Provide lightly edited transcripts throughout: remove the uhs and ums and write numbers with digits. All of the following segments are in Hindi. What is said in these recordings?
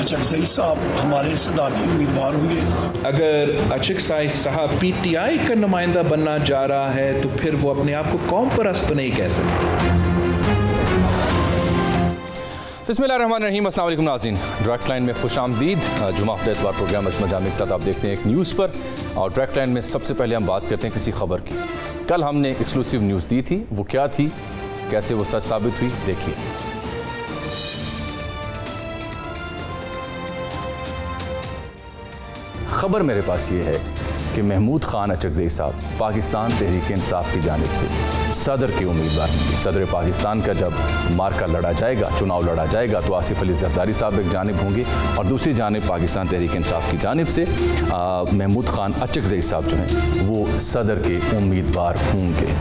अचक सईद साहब हमारे सदारती उम्मीदवार होंगे। अगर अचक सईद साहब PTI का नुमाइंदा बनना जा रहा है तो फिर वो अपने आप को कौम परस्त नहीं कह सकते। बिस्मिल्लाहिर्रहमानिर्रहीम, अस्सलाम वालेकुम नाज़रीन। डायरेक्ट लाइन में खुशामदीद। जुमा हफ्ते इतवार प्रोग्राम अजमल जामी के साथ आप देखते हैं एक न्यूज़ पर, और डायरेक्ट लाइन में सबसे पहले हम बात करते हैं किसी खबर की। कल हमने एक्सक्लूसिव न्यूज़ दी थी, वो क्या थी, कैसे वो सच साबित हुई, देखिए। खबर मेरे पास ये है कि महमूद खान अचकज़ई साहब पाकिस्तान तहरीक इंसाफ की जानिब से सदर के उम्मीदवार होंगे। सदर पाकिस्तान का जब मार्का लड़ा जाएगा, चुनाव लड़ा जाएगा, तो आसिफ अली जरदारी साहब एक जानिब होंगे और दूसरी जानिब पाकिस्तान तहरीक इंसाफ की जानिब से महमूद खान अचकज़ई साहब जो हैं वो सदर के उम्मीदवार होंगे।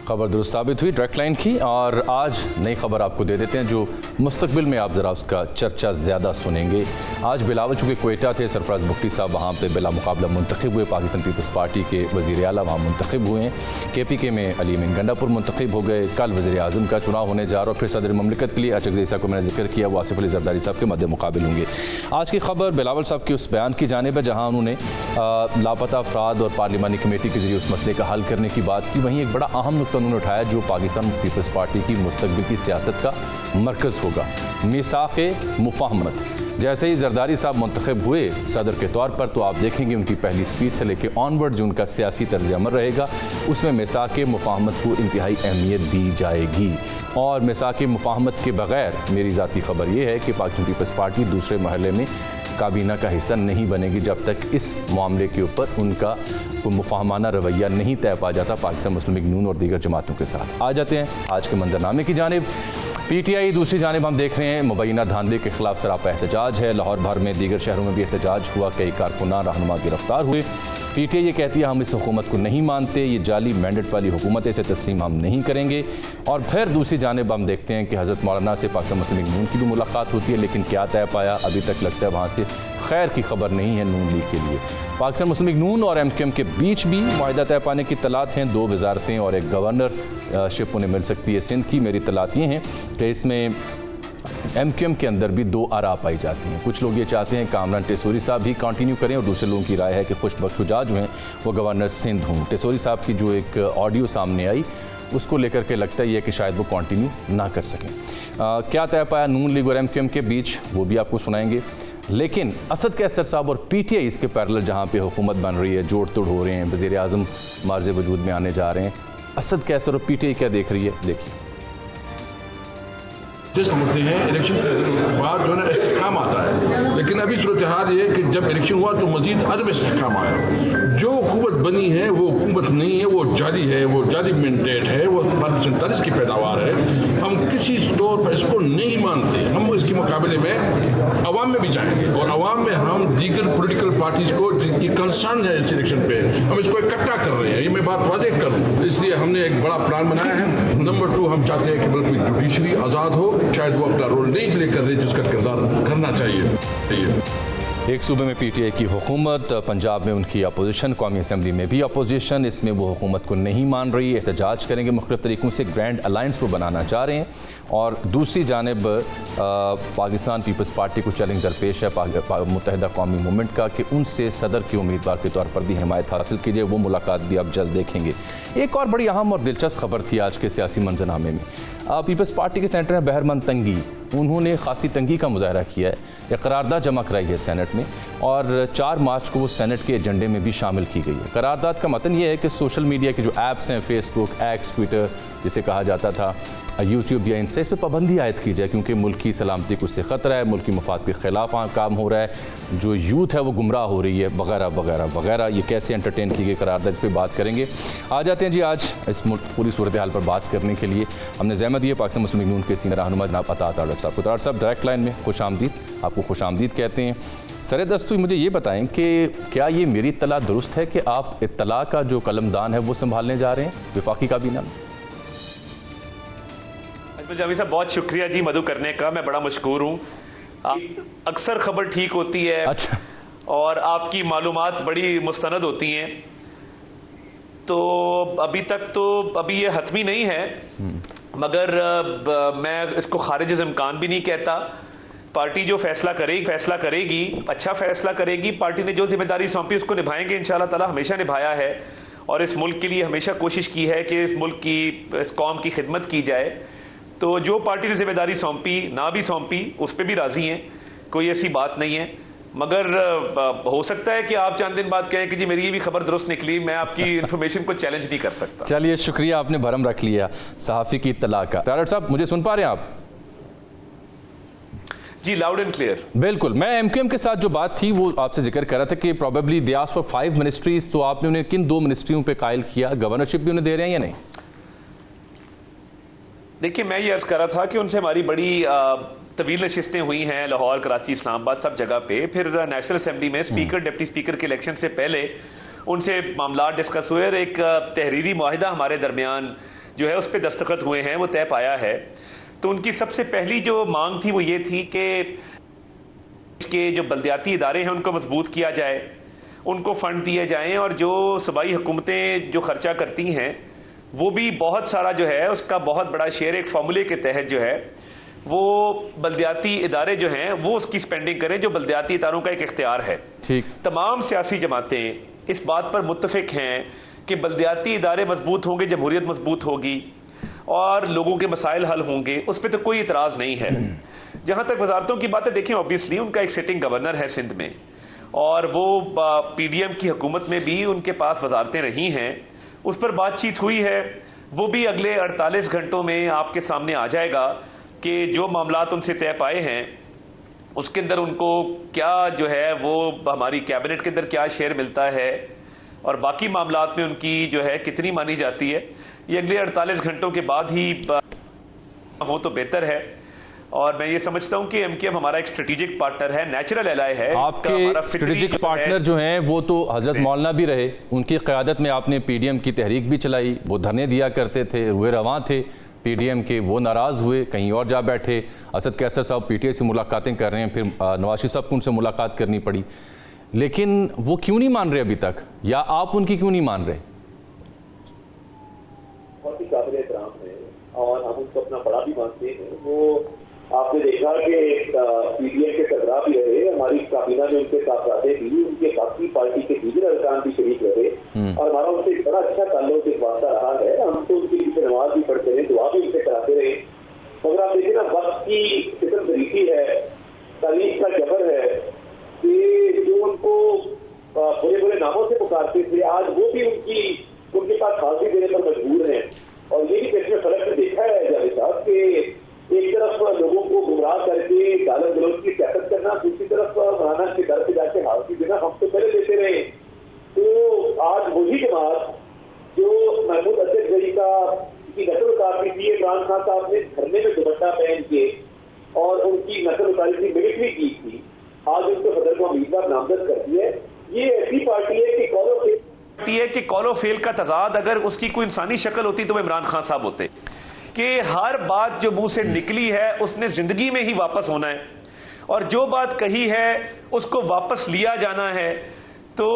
खबर दुरुस्त साबित हुई डायरेक्ट लाइन की। और आज नई खबर आपको दे देते हैं जो मुस्तकबिल में आप ज़रा उसका चर्चा ज़्यादा सुनेंगे। आज बिलावल चूँकि कोयटा थे, सरफराज बुख्ती साहब वहाँ पे बिला मुकाबला मुंतखब हुए। पाकिस्तान पीपल्स पार्टी के वज़ीर आला वहाँ मुंतखब हुए हैं। KPK में अली अमीन गंडापुर मुंतखब हो गए। कल वज़ीर आज़म का चुनाव होने जा रहा है और फिर सदर ममलिकत के लिए अचकज़ई साहब को मैंने जिक्र किया, वो आसिफ अली जरदारी साहब के मद्दे मुकाबिल होंगे। आज की खबर बिलावल साहब के उस बयान की जानिब है जहाँ उन्होंने लापता अफराद और पार्लिमानी कमेटी के ज़रिए उस मसले का हल करने की बात की। वहीं एक बड़ा अहम नुक्ता उन्होंने उठाया जो पाकिस्तान पीपल्स पार्टी की मुस्तकबिल की सियासत का मरकज़ होगा, मिसाक़े मुफ़ाहमत। जैसे ही जरदारी साहब मुंतखब हुए सदर के तौर पर, तो आप देखेंगे उनकी पहली स्पीच से लेकर ऑनवर्ड जो उनका सियासी तर्ज़ अमल रहेगा उसमें मिसाक़े मुफ़ाहमत को इंतहाई अहमियत दी जाएगी। और मिसाक़े मुफ़ाहमत के बग़ैर मेरी ज़ाती ख़बर यह है कि पाकिस्तान पीपल्स पार्टी दूसरे मरहले में काबीना का हिस्सा नहीं बनेगी जब तक इस मामले के ऊपर उनका कोई मुफाहमाना रवैया नहीं तय पा जाता पाकिस्तान मुस्लिम लीग नून और दीगर जमातों के साथ। आ जाते हैं आज के मंजरनामे की जानिब। PTI दूसरी जानिब हम देख रहे हैं मुबैना धांधले के खिलाफ सरापा एहतजाज है। लाहौर भर में दीगर शहरों में भी एहतजाज हुआ, कई कारकुनान रहनुमा गिरफ्तार हुए। PTI ये कहती है हम इस हुकूमत को नहीं मानते, ये जाली मैंडेट वाली हुकूमत है, इसे तस्लीम हम नहीं करेंगे। और फिर दूसरी जानिब हम देखते हैं कि हज़रत मौलाना से पाकिस्तान मुस्लिम लीग नून की भी मुलाकात होती है, लेकिन क्या तय पाया अभी तक लगता है वहाँ से खैर की खबर नहीं है नून लीग के लिए। पाकिस्तान मुस्लिम लीग नून और MQM के बीच भी मुआहिदा तय पाने की तलात हैं। 2 वजारतें और एक गवर्नरशिप उन्हें मिल सकती है सिंध की। मेरी तलात ये हैं कि इसमें MQM के अंदर भी 2 आरा पाई जाती हैं। कुछ लोग ये चाहते हैं कामरान टेसोरी साहब भी कंटिन्यू करें और दूसरे लोगों की राय है कि खुशबख्श शुजा जो हैं वो गवर्नर सिंध हों। टेसोरी साहब की जो एक ऑडियो सामने आई उसको लेकर के लगता है कि शायद वो कंटिन्यू ना कर सकें। क्या तय पाया नून लीग और MQM के बीच वो भी आपको सुनाएंगे। लेकिन असद कैसर साहब और PTI इसके पैरेलल जहाँ पे हुकूमत बन रही है, जोड़ तोड़ हो रहे हैं, वज़ीर आज़म मार्ज़ वजूद में आने जा रहे हैं, असद कैसर और PTI क्या देख रही है, देखिए। समझते हैं इलेक्शन के बाद जो है ना इस्तेकाम आता है, लेकिन अभी सूरत हाल ये है कि जब इलेक्शन हुआ तो मजीद अदम इस्तेकाम आया। जो हुकूमत बनी है वो हुकूमत नहीं है, वो जाली है, वो जाली मैंडेट है, वो 1947 की पैदावार है। हम किसी तौर पर इसको नहीं मानते। हम इसके मुकाबले में अवाम में भी जाएंगे और अवाम में हम दीगर पोलिटिकल पार्टीज को जिनकी कंसर्न है इस इलेक्शन पे, हम इसको इकट्ठा कर रहे हैं। ये मैं बात वाज़ेह करूँ, इसलिए हमने एक बड़ा प्लान बनाया है। नंबर 2, हम चाहते हैं कि बिल्कुल जुडिशरी आज़ाद हो। शायद वो अपना रोल नहीं प्ले कर रही जिसका किरदार करना चाहिए। एक सूबे में PTI की हुकूमत, पंजाब में उनकी अपोजिशन, कौमी असम्बली में भी अपोजिशन, इसमें वो हुकूमत को नहीं मान रही, एहतजाज करेंगे मुख्तलिफ तरीक़ों से, ग्रैंड अलायंस को बनाना चाह रहे हैं। और दूसरी जानिब पाकिस्तान पीपल्स पार्टी को चैलेंज दरपेश है मुत्तहिदा कौमी मूवमेंट का कि उनसे सदर के उम्मीदवार के तौर पर भी हिमायत हासिल कीजिए। वो मुलाकात भी आप जल्द देखेंगे। एक और बड़ी अहम और दिलचस्प खबर थी आज के सियासी मंजरनामे में। पीपल्स पार्टी के सेनेटर हैं बहरमन तंगी, उन्होंने खासी तंगी का मुजाहरा किया है। एक करारदाद जमा कराई है सेनेट में और 4 मार्च को वो सेनेट के एजेंडे में भी शामिल की गई है। करारदाद का मतलब ये है कि सोशल मीडिया के जो ऐप्स हैं, फेसबुक, एक्स, ट्विटर जिसे कहा जाता था, यूट्यूब या इंस्टा, इस पर पाबंदी आयद की जाए क्योंकि मुल्क की सलामती को उससे ख़तरा है, मुल्क की मफाद के ख़िलाफ़ काम हो रहा है, जो यूथ है वो गुमराह हो रही है, वगैरह वगैरह वगैरह। ये कैसे एंटरटेन की गई करारदाद, इस पर बात करेंगे। आ जाते हैं जी आज इस पूरी सूरत हाल पर बात करने के लिए हमने ज़हमत दी है पाकिस्तान मुस्लिम लीग नून के सीनियर रहनुमा जनाब अता तारड़ साहब को। तारड़ साहब डायरेक्ट लाइन में खुश आमदीद, आपको खुश आमदीद कहते हैं। सर दस्तूर मुझे ये बताएं कि क्या ये मेरी इत्तला दुरुस्त है कि आप इत्तला का जो कलमदान है वो संभालने जा रहे हैं वफाकी काबीना में? जावी साहब बहुत शुक्रिया जी मदु करने का, मैं बड़ा मशकूर हूँ। अक्सर खबर ठीक होती है। अच्छा। और आपकी मालूमात बड़ी मुस्तनद होती हैं, तो अभी ये हतमी नहीं है, मगर मैं इसको खारिज इम्कान भी नहीं कहता पार्टी जो फैसला करेगी अच्छा फैसला करेगी। पार्टी ने जो जिम्मेदारी सौंपी उसको निभाएंगे इंशाल्लाह ताला, हमेशा निभाया है और इस मुल्क के लिए हमेशा कोशिश की है कि इस मुल्क की, इस कौम की खिदमत की जाए। तो जो पार्टी ने जिम्मेदारी सौंपी ना भी सौंपी उस पर भी राजी हैं, कोई ऐसी बात नहीं है। मगर हो सकता है कि आप चंद दिन बाद कहें कि जी मेरी ये भी खबर दुरुस्त निकली, मैं आपकी इन्फॉर्मेशन को चैलेंज नहीं कर सकता। चलिए शुक्रिया, आपने भरम रख लिया सहाफ़ी की इत्तला का। तारड़ साहब मुझे सुन पा रहे हैं आप? जी लाउड एंड क्लियर। बिल्कुल। मैं एमक्यूएम के साथ जो बात थी वो आपसे जिक्र कर रहा था कि probably they asked for 5 ministries, तो आपने उन्हें किन 2 मिनिस्ट्रियों पे कायल किया? गवर्नरशिप भी उन्हें दे रहे हैं या नहीं? देखिए मैं ये अर्ज कर रहा था कि उनसे हमारी बड़ी तवील नशिस्तें हुई हैं, लाहौर, कराची, इस्लामाबाद, सब जगह पे। फिर नेशनल असेंबली में स्पीकर, डिप्टी स्पीकर के इलेक्शन से पहले उनसे मामला डिस्कस हुए और एक तहरीरी मुआहिदा हमारे दरमियान जो है उस पर दस्तखत हुए हैं, वो तय पाया है। तो उनकी सबसे पहली जो मांग थी वो ये थी कि जो बल्दियाती इदारे हैं उनको मजबूत किया जाए, उनको फ़ंड दिए जाएँ और जो सूबाई हुकूमतें जो खर्चा करती हैं वो भी बहुत सारा जो है उसका बहुत बड़ा शेयर एक फार्मूले के तहत जो है वो बल्दियाती इदारे जो हैं वो उसकी स्पेंडिंग करें, जो बल्दियाती इदारों का एक इख्तियार है। ठीक। तमाम सियासी जमातें इस बात पर मुत्तफिक हैं कि बल्दियाती इदारे मजबूत होंगे, जमहूरियत मजबूत होगी और लोगों के मसाइल हल होंगे, उस पर तो कोई इतराज़ नहीं है। जहाँ तक वजारतों की बात है, देखें ऑब्वियसली उनका एक सिटिंग गवर्नर है सिंध में और वो PDM की हुकूमत में भी उनके पास वजारतें रही हैं, उस पर बातचीत हुई है। वो भी अगले 48 घंटों में आपके सामने आ जाएगा कि जो मामलात उनसे तय पाए हैं उसके अंदर उनको क्या जो है वो हमारी कैबिनेट के अंदर क्या शेयर मिलता है और बाकी मामलात में उनकी जो है कितनी मानी जाती है, ये अगले 48 घंटों के बाद ही हो तो बेहतर है। और मैं ये समझता हूं कि MKM हमारा एक स्ट्रेटेजिक पार्टनर है, नेचुरल एलाय है। आपके स्ट्रेटेजिक पार्टनर जो हैं वो तो हजरत मौलाना भी रहे, उनकी क़यादत में आपने PDM की तहरीक भी चलाई, वो धरने दिया करते थे, रुए रवां थे PDM के, वो नाराज़ हुए, कहीं और जा बैठे। असद कैसर साहब PTI से मुलाकातें कर रहे हैं, फिर नवाज शरीफ साहब को उनसे मुलाकात करनी पड़ी, लेकिन वो क्यों नहीं मान रहे अभी तक, या आप उनकी क्यों नहीं मान रहे? बहुत ही काबिल एहतराम है और हम उनको अपना बड़ा भी मानते हैं। वो आपने देखा कि PDM के सरबराह भी रहे, हमारी काबीना में उनके साथी भी, उनके बाकी पार्टी के दीगर अरकान भी शरीक रहे और हमारा उनसे बड़ा अच्छा ताल्लुक एक वास्ता रहा है। हम तो उनके लिए नमाज भी पढ़ते रहे, दुआ भी उनसे कराते रहे। मगर आप देखिए ना, वक्त की किस्म तरीकी है, तारीख का जबर है कि जो उनको बुरे बुरे नामों से पुकारते थे, आज वो भी उनके पास फांसी देने पर मजबूर हैं। और ये भी इसमें फर्क देखा है जावेद साहब कि एक तरफ लोगों को गुमराह करके गालत गलौज की सियासत करना, दूसरी तरफ मौलाना के घर से जाके हाजिरी देना हम तो पहले देते रहे। तो आज वही जमात जो महमूद असद का की नस्ल उतारती थी, इमरान खान साहब ने धरने में दुपट्टा पहन के और उनकी नस्ल उतारी थी, मिलिट्री की थी, आज उनको सदर को उम्मीदवार नामजद कर दी है। ये ऐसी पार्टी है कि कॉलो फेल का तजाद अगर उसकी कोई इंसानी शक्ल होती तो वो इमरान खान साहब होते कि हर बात जो मुंह से निकली है उसने जिंदगी में ही वापस होना है और जो बात कही है उसको वापस लिया जाना है। तो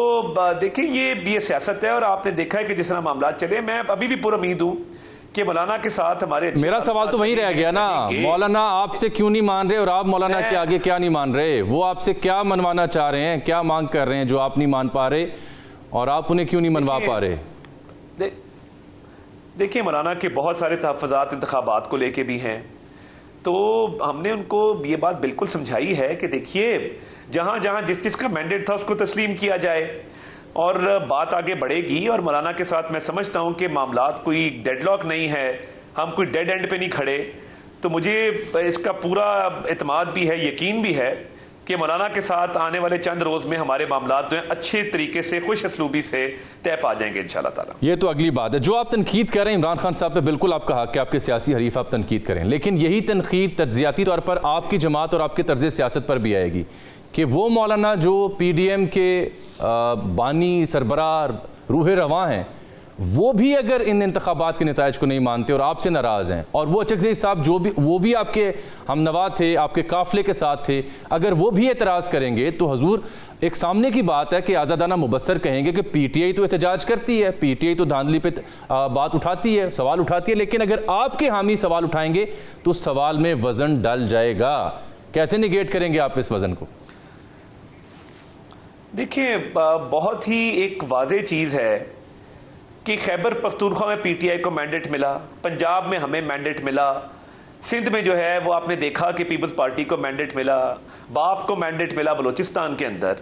देखिए ये सियासत है और आपने देखा है कि जिस तरह मामला चले, मैं अभी भी पूरा उम्मीद हूं कि मौलाना के साथ हमारे मेरा सवाल तो वही रह गया ना, मौलाना आपसे क्यों नहीं मान रहे और आप मौलाना के आगे क्या नहीं मान रहे? वो आपसे क्या मनवाना चाह रहे हैं, क्या मांग कर रहे हैं जो आप नहीं मान पा रहे और आप उन्हें क्यों नहीं मनवा पा रहे? देखिए मौलाना के बहुत सारे तहफ़्फ़ुज़ात इंतख़ाबात को लेके भी हैं, तो हमने उनको ये बात बिल्कुल समझाई है कि देखिए जहाँ जहाँ जिस का मैंडेट था उसको तस्लीम किया जाए और बात आगे बढ़ेगी। और मौलाना के साथ मैं समझता हूँ कि मामलात कोई डेडलॉक नहीं है, हम कोई डेड एंड पे नहीं खड़े। तो मुझे इसका पूरा इत्मीनान भी है, यकीन भी है कि मौलाना के साथ आने वाले चंद रोज़ में हमारे मामलात जो हैं अच्छे तरीके से, खुश असलूबी से तय पा जाएंगे इंशाल्लाह ताला। ये तो अगली बात है। जो आप तनकीद कर रहे हैं इमरान खान साहब पे, बिल्कुल आपका हक है, आपके सियासी हरीफ आप तनकीद करें, लेकिन यही तनकीद तज्जियाती तौर पर आपकी जमात और आपके तर्ज सियासत पर भी आएगी कि वो मौलाना जो PDM के बानी सरबराह रूह रवां हैं, वो भी अगर इन इंतखाबात के नताइज को नहीं मानते और आपसे नाराज़ हैं, और वो अचकज़ई साहब वो भी आपके हमनवा थे, आपके काफ़िले के साथ थे, अगर वो भी एतराज़ करेंगे तो हजूर एक सामने की बात है कि आज़ादाना मुबस्सर कहेंगे कि PTI तो एहतजाज करती है, PTI तो धांधली पे बात उठाती है, सवाल उठाती है, लेकिन अगर आपके हामी सवाल उठाएंगे तो सवाल में वज़न डल जाएगा। कैसे निगेट करेंगे आप इस वजन को? देखिए, बहुत ही एक वाज़ेह चीज़ है कि खैबर पख्तूनख्वा में पीटीआई को मैंडेट मिला, पंजाब में हमें मैंडेट मिला, सिंध में जो है वो आपने देखा कि पीपल्स पार्टी को मैंडेट मिला, बाप को मैंडेट मिला बलूचिस्तान के अंदर।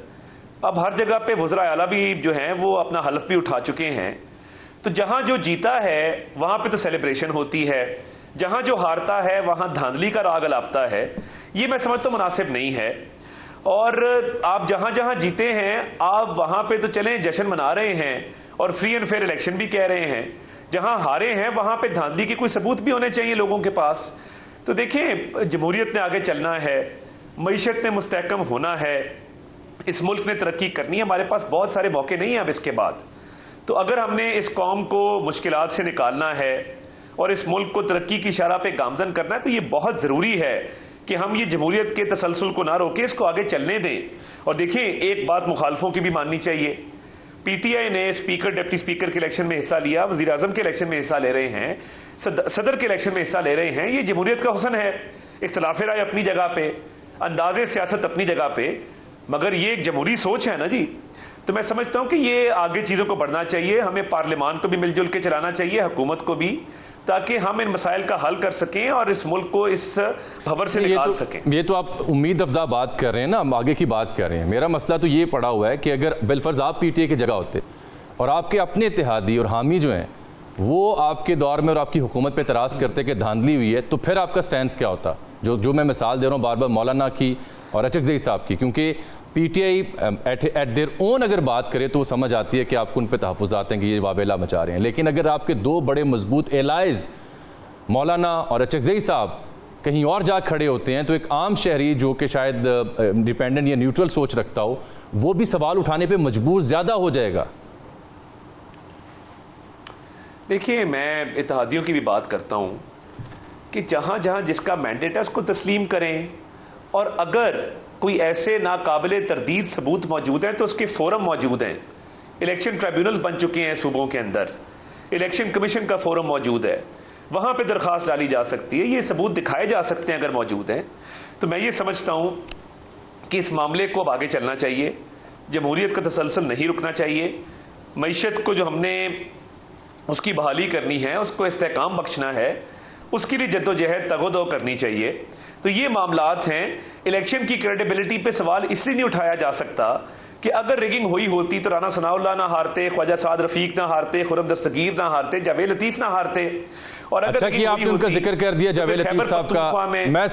अब हर जगह पे वज़रा आला भी जो हैं वो अपना हल्फ भी उठा चुके हैं। तो जहां जो जीता है वहां पे तो सेलिब्रेशन होती है, जहां जो हारता है वहां धांधली का राग अलापता है। ये मैं समझता हूं मुनासिब नहीं है। और आप जहां जहां जीते हैं आप वहां पे तो चलें, जश्न मना रहे हैं और फ्री एंड फेयर इलेक्शन भी कह रहे हैं। जहां हारे हैं वहां पे धांधली के कोई सबूत भी होने चाहिए लोगों के पास। तो देखें, जमहूरियत ने आगे चलना है, मईशत ने मुस्तहकम होना है, इस मुल्क ने तरक्की करनी है, हमारे पास बहुत सारे मौके नहीं हैं अब इसके बाद। तो अगर हमने इस कौम को मुश्किलात से निकालना है और इस मुल्क को तरक्की की इशारा पे गामजन करना है, तो ये बहुत ज़रूरी है कि हम ये जमहूरियत के तसलसल को ना रोकें, इसको आगे चलने दें। और देखिए, एक बात मुखालफों की भी माननी चाहिए। पीटीआई ने स्पीकर, डिप्टी स्पीकर के इलेक्शन में हिस्सा लिया, वज़ीर आज़म के इलेक्शन में हिस्सा ले रहे हैं, सदर के इलेक्शन में हिस्सा ले रहे हैं। ये जमहूरियत का हुस्न है। इख्तिलाफ राय अपनी जगह पे, अंदाज़े सियासत अपनी जगह पे, मगर ये एक जमहूरी सोच है ना जी। तो मैं समझता हूँ कि ये आगे चीज़ों को बढ़ना चाहिए। हमें पार्लियामान को भी मिलजुल के चलाना चाहिए, हुकूमत को भी, ताकि हम इन मसाइल का हल कर सकें और इस मुल्क को इस भंवर से निकाल सकें। ये तो आप उम्मीद अफजा बात कर रहे हैं ना, हम आगे की बात कर रहे हैं। मेरा मसला तो ये पड़ा हुआ है कि अगर बिलफर्ज आप पीटीआई की जगह होते और आपके अपने इत्तेहादी और हामी जो हैं वो आपके दौर में और आपकी हुकूमत पे एतराज़ करते कि धांधली हुई है, तो फिर आपका स्टैंड क्या होता? जो मैं मिसाल दे रहा हूँ बार बार मौलाना की और अचकज़ई साहब की, क्योंकि पीटीआई एट देयर ओन अगर बात करे तो वो समझ आती है कि आपको उन पर तहफ़्फ़ुज़ात हैं कि ये वावेला मचा रहे हैं। लेकिन अगर आपके दो बड़े मजबूत एलाइज़ मौलाना और अचकज़ई साहब कहीं और जा खड़े होते हैं, तो एक आम शहरी जो कि शायद डिपेंडेंट या न्यूट्रल सोच रखता हो, वो भी सवाल उठाने पे मजबूर ज़्यादा हो जाएगा। देखिए, मैं इत्तेहादियों की भी बात करता हूँ कि जहाँ जहाँ जिसका मैंडेट है उसको तस्लीम करें, और अगर कोई ऐसे नाकाबिले तरदीद सबूत मौजूद हैं तो उसके फोरम मौजूद हैं। इलेक्शन ट्रिब्यूनल्स बन चुके हैं सूबों के अंदर, इलेक्शन कमीशन का फोरम मौजूद है, वहाँ पे दरख्वास्त डाली जा सकती है, ये सबूत दिखाए जा सकते हैं अगर मौजूद हैं। तो मैं ये समझता हूँ कि इस मामले को अब आगे चलना चाहिए, जमहूरियत का तसलसल नहीं रुकना चाहिए। मईशत को जो हमने उसकी बहाली करनी है, उसको इस्तेहकाम बख्शना है, उसके लिए जद्दोजहद तगोदो करनी चाहिए। तो ये मामलात हैं। इलेक्शन की क्रेडिबिलिटी पे सवाल इसलिए नहीं उठाया जा सकता कि अगर रिगिंग हुई होती तो राना सनाउल्लाह ना हारते, ख्वाजा साद रफीक ना हारते, खुर्रम दस्तगीर ना हारते, जावेद लतीफ़ ना हारते। और अगर अच्छा कि आपने उनका जिक्र कर दिया जावेद लतीफ़ साहब का,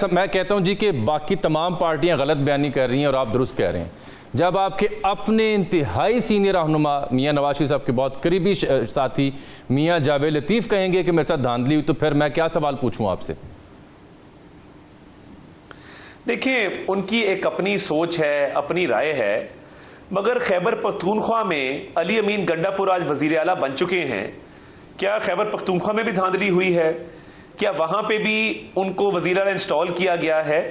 मैं कहता हूं जी कि बाकी तमाम पार्टियां गलत बयानी कर रही हैं और आप दुरुस्त कह रहे हैं। जब आपके अपने इंतहाई सीनियर रहनुमा मियाँ नवाज शरीफ साहब के बहुत करीबी साथी मियाँ जावेद लतीफ़ कहेंगे कि मेरे साथ धांधली हुई, तो फिर मैं क्या सवाल पूछूं आपसे? देखिए, उनकी एक अपनी सोच है, अपनी राय है, मगर खैबर पख्तूनख्वा में अली अमीन गंडापुर आज वज़ीर आला बन चुके हैं। क्या खैबर पख्तूनख्वा में भी धांधली हुई है? क्या वहाँ पे भी उनको वज़ीर आला इंस्टॉल किया गया है?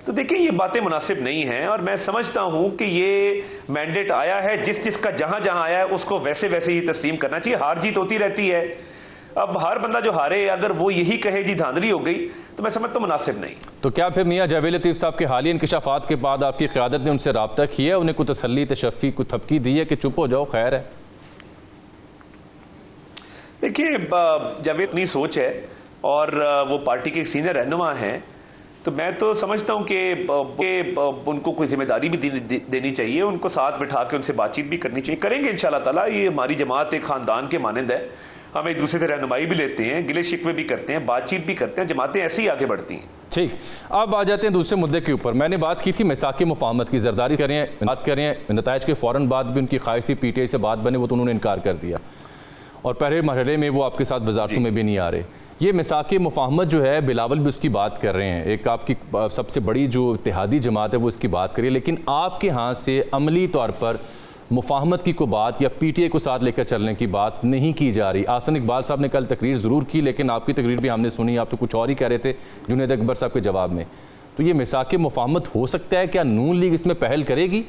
तो देखिए, ये बातें मुनासिब नहीं हैं और मैं समझता हूँ कि ये मैंडेट आया है, जिसका जहाँ जहाँ आया है उसको वैसे वैसे ही तस्लीम करना चाहिए। हार जीत होती रहती है। अब हर बंदा जो हारे अगर वो यही कहे जी धांधली हो गई, तो मैं समझता हूं मुनासिब नहीं। तो क्या फिर मियाँ जावेद लतीफ़ साहब के हालिया इंकशाफात के बाद आपकी क़यादत ने उनसे रब्ता किया, उन्हें कोई तसल्ली, तशफ़ी, कोई थपकी दी है कि चुप हो जाओ, खैर है? देखिए, जावेद अपनी सोच है और वो पार्टी के सीनियर रहनुमा हैं, तो मैं तो समझता हूं कि उनको कोई जिम्मेदारी भी देनी चाहिए, उनको साथ बिठा के उनसे बातचीत भी करनी चाहिए। करेंगे इंशाल्लाह ताला। ये हमारी जमात एक ख़ानदान के मानंद है, हम एक दूसरे से रहनुमाई भी लेते हैं, गिले शिकवे भी करते हैं, बातचीत भी करते हैं, जमातें ऐसे ही आगे बढ़ती हैं। ठीक, अब आ जाते हैं दूसरे मुद्दे के ऊपर। मैंने बात की थी मिसाक मुफाहमत की, जरदारी बात करें, नताइज के फ़ौरन बाद भी उनकी ख्वाहिश थी पीटीआई से बात बने, वो तो उन्होंने इनकार कर दिया और पहले मरहले में वो आपके साथ वजारतों में भी नहीं आ रहे। ये मिसाक मुफाहमत जो है, बिलावल भी उसकी बात कर रहे हैं, एक आपकी सबसे बड़ी जो इत्तेहादी जमात है वो इसकी बात करिए, लेकिन आपके हाथ से अमली तौर पर मुफाहमत की कोई बात या पीटीआई को साथ लेकर चलने की बात नहीं की जा रही। आसन इकबाल साहब ने कल तकरीर ज़रूर की, लेकिन आपकी तकरीर भी हमने सुनी, आप तो कुछ और ही कह रहे थे जुनैद अकबर साहब के जवाब में। तो ये मिसाक मुफाहमत हो सकता है, क्या नून लीग इसमें पहल करेगी?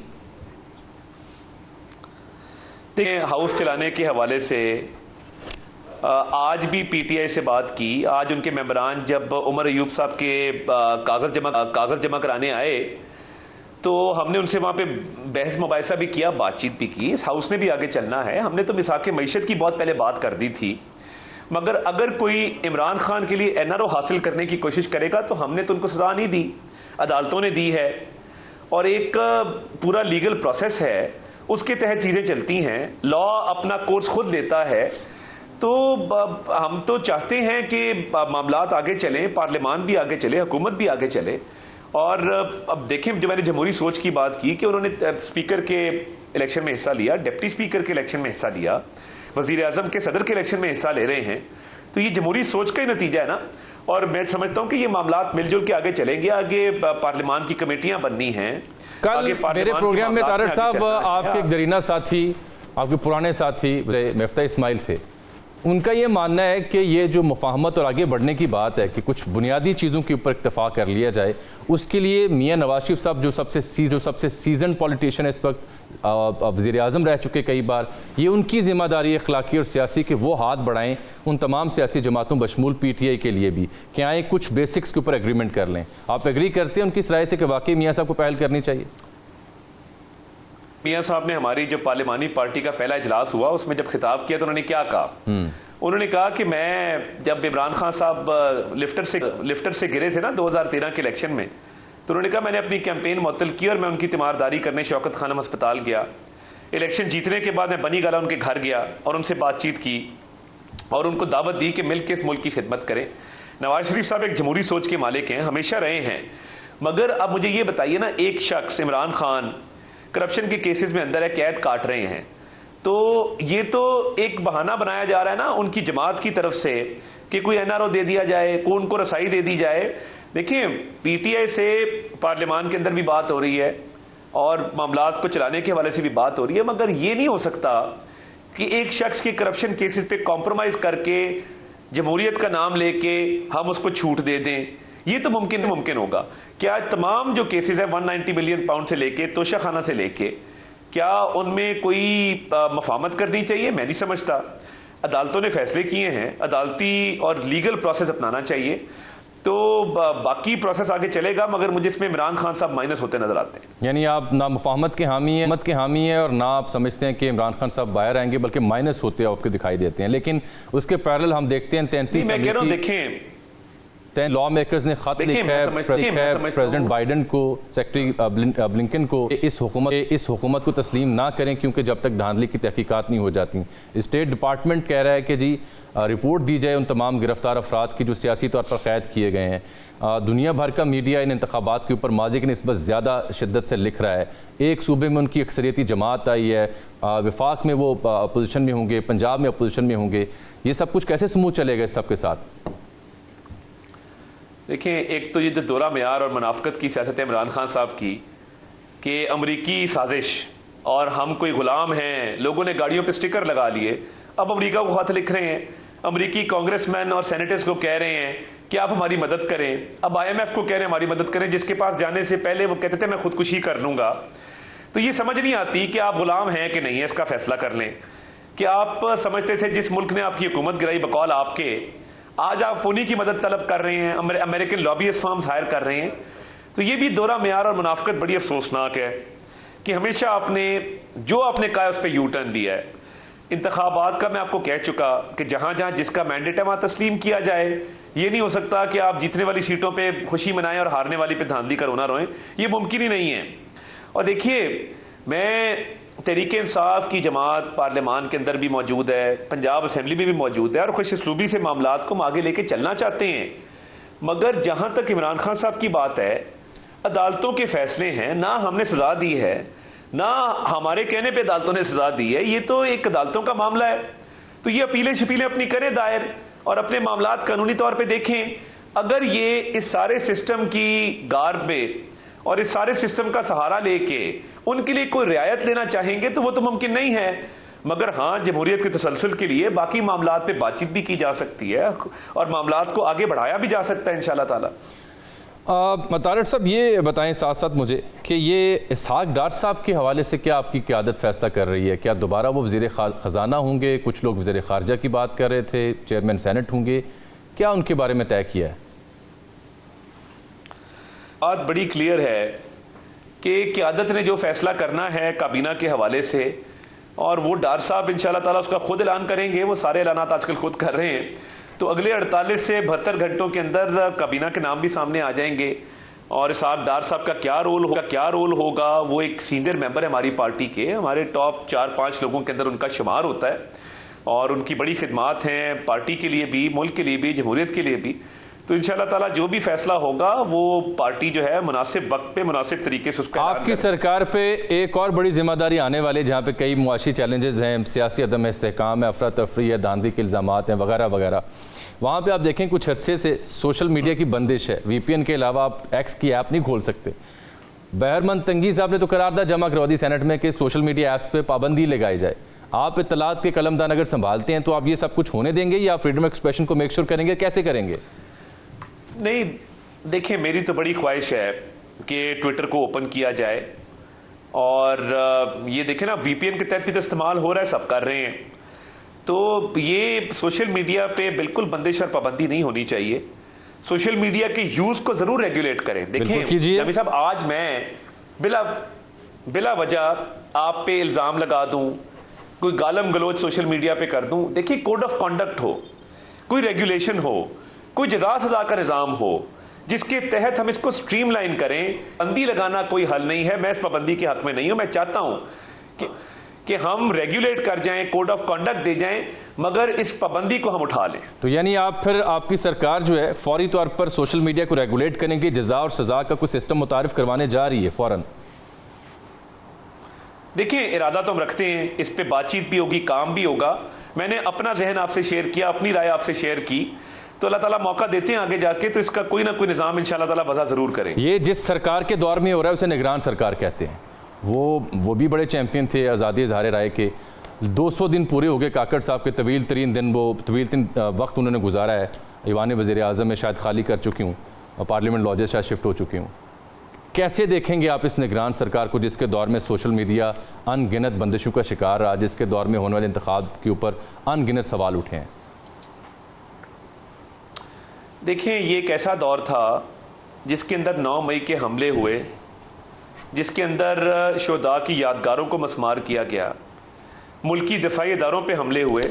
देखिए, हाउस चलाने के हवाले से आज भी पीटीआई से बात की। आज उनके मेंबरान जब उमर अयूब साहब के कागज़ जमा कराने आए तो हमने उनसे वहाँ पे बहस मुबाहिसा भी किया, बातचीत भी की। इस हाउस ने भी आगे चलना है। हमने तो मिसाक मईशत की बहुत पहले बात कर दी थी, मगर अगर कोई इमरान खान के लिए एनआरओ हासिल करने की कोशिश करेगा तो हमने तो उनको सजा नहीं दी, अदालतों ने दी है और एक पूरा लीगल प्रोसेस है, उसके तहत चीज़ें चलती हैं। लॉ अपना कोर्स खुद लेता है। तो हम तो चाहते हैं कि मामलात आगे चलें, पार्लियामान भी आगे चले, हुकूमत भी आगे चले। और अब देखें, जो मैंने जमहूरी सोच की बात की कि उन्होंने स्पीकर के इलेक्शन में हिस्सा लिया, डिप्टी स्पीकर के इलेक्शन में हिस्सा लिया, वजीर आजम के सदर के इलेक्शन में हिस्सा ले रहे हैं, तो ये जमहूरी सोच का ही नतीजा है ना। और मैं समझता हूं कि ये मामलात मिलजुल के आगे चलेंगे। आगे पार्लियामान की कमेटियां बननी हैं। कल मेरे प्रोग्राम में तारक साहब आपके एक दरीना साथी, आपके पुराने साथी मिफ्ता इस्माइल थे, उनका ये मानना है कि ये जो मुफाहमत और आगे बढ़ने की बात है कि कुछ बुनियादी चीज़ों के ऊपर इत्तेफाक कर लिया जाए, उसके लिए मियां नवाज शरीफ साहब जो सबसे सीजन पॉलिटिशियन है इस वक्त, वज़ीर आज़म रह चुके कई बार, ये उनकी ज़िम्मेदारी अखलाकी और सियासी कि वो हाथ बढ़ाएं उन तमाम सियासी जमातों बशमूल पीटीआई के लिए भी, कि आए कुछ बेसिक्स के ऊपर एग्रीमेंट कर लें। आप एग्री करते हैं उनकी इस राय से कि वाकई मियाँ साहब को पहल करनी चाहिए? मियाँ साहब ने हमारी जो पार्लियामानी पार्टी का पहला इजलास हुआ उसमें जब खिताब किया तो उन्होंने क्या कहा? उन्होंने कहा कि मैं जब इमरान खान साहब लिफ्टर से गिरे थे ना 2013 के इलेक्शन में, तो उन्होंने कहा मैंने अपनी कैंपेन मुअत्तल की और मैं उनकी तीमारदारी करने शौकत खानम अस्पताल गया। इलेक्शन जीतने के बाद मैं बनी गाला उनके घर गया और उनसे बातचीत की और उनको दावत दी कि मिल के इस मुल्क की खिदमत करें। नवाज शरीफ साहब एक जमहूरी सोच के मालिक हैं, हमेशा रहे हैं। मगर अब मुझे ये बताइए ना, एक शख्स इमरान खान करप्शन के केसेस में अंदर है, कैद काट रहे हैं, तो ये तो एक बहाना बनाया जा रहा है ना उनकी जमात की तरफ से कि कोई एनआरओ दे दिया जाए, को उनको रसाई दे दी जाए। देखिए, पीटीआई से पार्लियामान के अंदर भी बात हो रही है और मामलात को चलाने के हवाले से भी बात हो रही है, मगर ये नहीं हो सकता कि एक शख्स के करप्शन केसेस पे कॉम्प्रोमाइज करके जमहूरियत का नाम लेके हम उसको छूट दे दें। ये तो मुमकिन होगा क्या? तमाम जो केसेस है 190 मिलियन पाउंड से लेके तोशाखाना से लेके, क्या उनमें कोई मफाहमत करनी चाहिए? मैं नहीं समझता। अदालतों ने फैसले किए हैं, अदालती और लीगल प्रोसेस अपनाना चाहिए, तो बाकी प्रोसेस आगे चलेगा। मगर मुझे इसमें इमरान खान साहब माइनस होते नजर आते हैं। यानी आप ना मुफाहमत के हामी हैं और ना आप समझते हैं कि इमरान खान साहब बाहर आएंगे, बल्कि माइनस होते आपको दिखाई देते हैं। लेकिन उसके पैरेलल हम देखते हैं 33 मैं कह रहा हूं, देखें, लॉ मेकर्स ने खत लिखा है प्रेसिडेंट बाइडन को, सेक्रेटरी ब्लिंकन को, इस हुकूमत को तस्लीम ना करें क्योंकि जब तक धांधली की तहकीकात नहीं हो जाती। स्टेट डिपार्टमेंट कह रहा है कि जी रिपोर्ट दी जाए उन तमाम गिरफ्तार अफराद की जो सियासी तौर पर कैद किए गए हैं। दुनिया भर का मीडिया इन इंतखाबात के ऊपर माजी की निस्बत ज़्यादा शिद्दत से लिख रहा है। एक सूबे में उनकी अक्सरियती जमात आई है, वफाक में वो अपोजिशन में होंगे, पंजाब में अपोजिशन में होंगे। ये सब कुछ कैसे स्मूथ चलेगा इस सब के साथ? देखें, एक तो ये जो दौरा मेयार और मुनाफकत की सियासत है इमरान खान साहब की कि अमरीकी साजिश और हम कोई गुलाम हैं, लोगों ने गाड़ियों पे स्टिकर लगा लिए, अब अमरीका को खत लिख रहे हैं, अमरीकी कांग्रेसमैन और सेनेटर्स को कह रहे हैं कि आप हमारी मदद करें, अब IMF को कह रहे हैं हमारी मदद करें, जिसके पास जाने से पहले वो कहते थे मैं खुदकुशी कर लूंगा। तो ये समझ नहीं आती कि आप गुलाम हैं कि नहीं है, इसका फैसला कर लें। कि आप समझते थे जिस मुल्क ने आपकी हुकूमत गिराई बकौल आपके, आज आप उन्हीं की मदद तलब कर रहे हैं, अमेरिकन लॉबियस्ट फर्म्स हायर कर रहे हैं। तो ये भी दौरा मेयार और मुनाफकत बड़ी अफसोसनाक है कि हमेशा आपने कहा उस पर यू टर्न दिया है। इंतखाबात का मैं आपको कह चुका कि जहां जहां जिसका मैंडेट है वहां तस्लीम किया जाए। ये नहीं हो सकता कि आप जीतने वाली सीटों पे खुशी मनाएं और हारने वाली पे धांधली कर रोना रोएं, ये मुमकिन ही नहीं है। और देखिए, मैं तहरीक इंसाफ की जमात पार्लियामान के अंदर भी मौजूद है, पंजाब असेंबली में भी मौजूद है और खुशअस्लूबी से मामलात को हम आगे लेके चलना चाहते हैं। मगर जहां तक इमरान खान साहब की बात है, अदालतों के फैसले हैं, ना हमने सजा दी है ना हमारे कहने पे अदालतों ने सजा दी है, ये तो एक अदालतों का मामला है। तो ये अपीलें शपीलें अपनी करें दायर और अपने मामलात कानूनी तौर पे देखें। अगर ये इस सारे सिस्टम की गार में और इस सारे सिस्टम का सहारा लेके उनके लिए कोई रियायत लेना चाहेंगे तो वो तो मुमकिन नहीं है। मगर हाँ, जमहूरियत के तसलसल के लिए बाकी मामलात पे बातचीत भी की जा सकती है और मामलात को आगे बढ़ाया भी जा सकता है इंशाअल्लाह ताला। तारड़ साहब ये बताएं साथ साथ मुझे कि ये इसहाक डार साहब के हवाले से क्या आपकी क़यादत फैसला कर रही है? क्या दोबारा वो वज़ीर ख़जाना होंगे? कुछ लोग वज़ीर ख़ारजा की बात कर रहे थे, चेयरमैन सेनेट होंगे, क्या उनके बारे में तय किया है? बात बड़ी क्लियर है कि क़यादत ने जो फैसला करना है काबीना के हवाले से, और वो डार साहब इंशाल्लाह ताला उसका खुद ऐलान करेंगे। वो सारे ऐलानात आजकल खुद कर रहे हैं, तो अगले 48 से 72 घंटों के अंदर काबीना के नाम भी सामने आ जाएंगे। और इसहाक डार साहब का क्या रोल होगा, वो एक सीनियर मेंबर है हमारी पार्टी के, हमारे टॉप 4-5 लोगों के अंदर उनका शुमार होता है, और उनकी बड़ी खिदमात हैं पार्टी के लिए भी, मुल्क के लिए भी, जमहूरियत के लिए भी। तो इंशाल्लाह ताला जो भी फैसला होगा वो पार्टी जो है मुनासिब वक्त पे मुनासिब तरीके से उसका आपकी सरकार पे एक और बड़ी जिम्मेदारी आने वाली, जहाँ पे कई मुआशी चैलेंजेस हैं, सियासी अदम इस्तेहकाम है, अफरा तफरी है, धांधली के इल्ज़ामात हैं वगैरह वगैरह। वहाँ पे आप देखें कुछ अरसे से सोशल मीडिया की बंदिश है, VPN के अलावा आप एक्स की ऐप नहीं खोल सकते। बहरमन तंगी साहब ने तो करारदाद जमा करवा दी सेनेट में कि सोशल मीडिया ऐप्स पे पाबंदी लगाई जाए। आप इत्तलात के कलमदान अगर संभालते हैं तो आप ये सब कुछ होने देंगे या फ्रीडम ऑफ एक्सप्रेशन को मेक श्योर करेंगे? कैसे करेंगे? नहीं, देखिए मेरी तो बड़ी ख्वाहिश है कि ट्विटर को ओपन किया जाए, और ये देखें ना VPN के तहत भी तो इस्तेमाल हो रहा है, सब कर रहे हैं। तो ये सोशल मीडिया पे बिल्कुल बंदिश और पाबंदी नहीं होनी चाहिए। सोशल मीडिया के यूज को जरूर रेगुलेट करें। देखें जमी साहब, आज मैं बिला वजह आप पे इल्जाम लगा दूं, कोई गालम गलोच सोशल मीडिया पे कर दूं, देखिए कोड ऑफ कॉन्डक्ट हो, कोई रेगुलेशन हो, कोई जजा सजा का निजाम हो जिसके तहत हम इसको स्ट्रीमलाइन करें। पाबंदी लगाना कोई हल नहीं है, मैं इस पाबंदी के हक में नहीं हूं। मैं चाहता हूं कि हम रेगुलेट कर जाएं, कोड ऑफ कॉन्डक्ट दे जाएं, मगर इस पाबंदी को हम उठा लें। तो यानी आप फिर आपकी सरकार जो है फौरी तौर पर सोशल मीडिया को रेगुलेट करेंगे, जजा और सजा का कोई सिस्टम मुतारिफ करवाने जा रही है फौरन? देखिए इरादा तो हम रखते हैं, इस पे बातचीत भी होगी, काम भी होगा। मैंने अपना जहन आपसे शेयर किया, अपनी राय आपसे शेयर की, तो अल्लाह ताला मौका देते हैं आगे जाके तो इसका कोई ना कोई निजाम इंशाल्लाह ताला वज़ा जरूर करेंगे। ये जिस सरकार के दौर में हो रहा है उसे निगरान सरकार कहते हैं। वो भी बड़े चैंपियन थे आज़ादी इज़हार राय के। 200 दिन पूरे हो गए काकड़ साहब के, तवील तरीन वक्त उन्होंने गुजारा है। ईवान वज़ीर आज़म में शायद खाली कर चुकी हूँ और पार्लियामेंट लॉजेस शायद शिफ्ट हो चुकी हूँ। कैसे देखेंगे आप इस निगरान सरकार को जिसके दौर में सोशल मीडिया अनगिनत बंदिशों का शिकार रहा, जिसके दौर में होने वाले इंतखाब के ऊपर अनगिनत सवाल उठे हैं? देखिए ये एक ऐसा दौर था जिसके अंदर 9 मई के हमले हुए, जिसके अंदर शोदा की यादगारों को मस्मार किया गया, मुल्की दिफाई इदारों पे हमले हुए।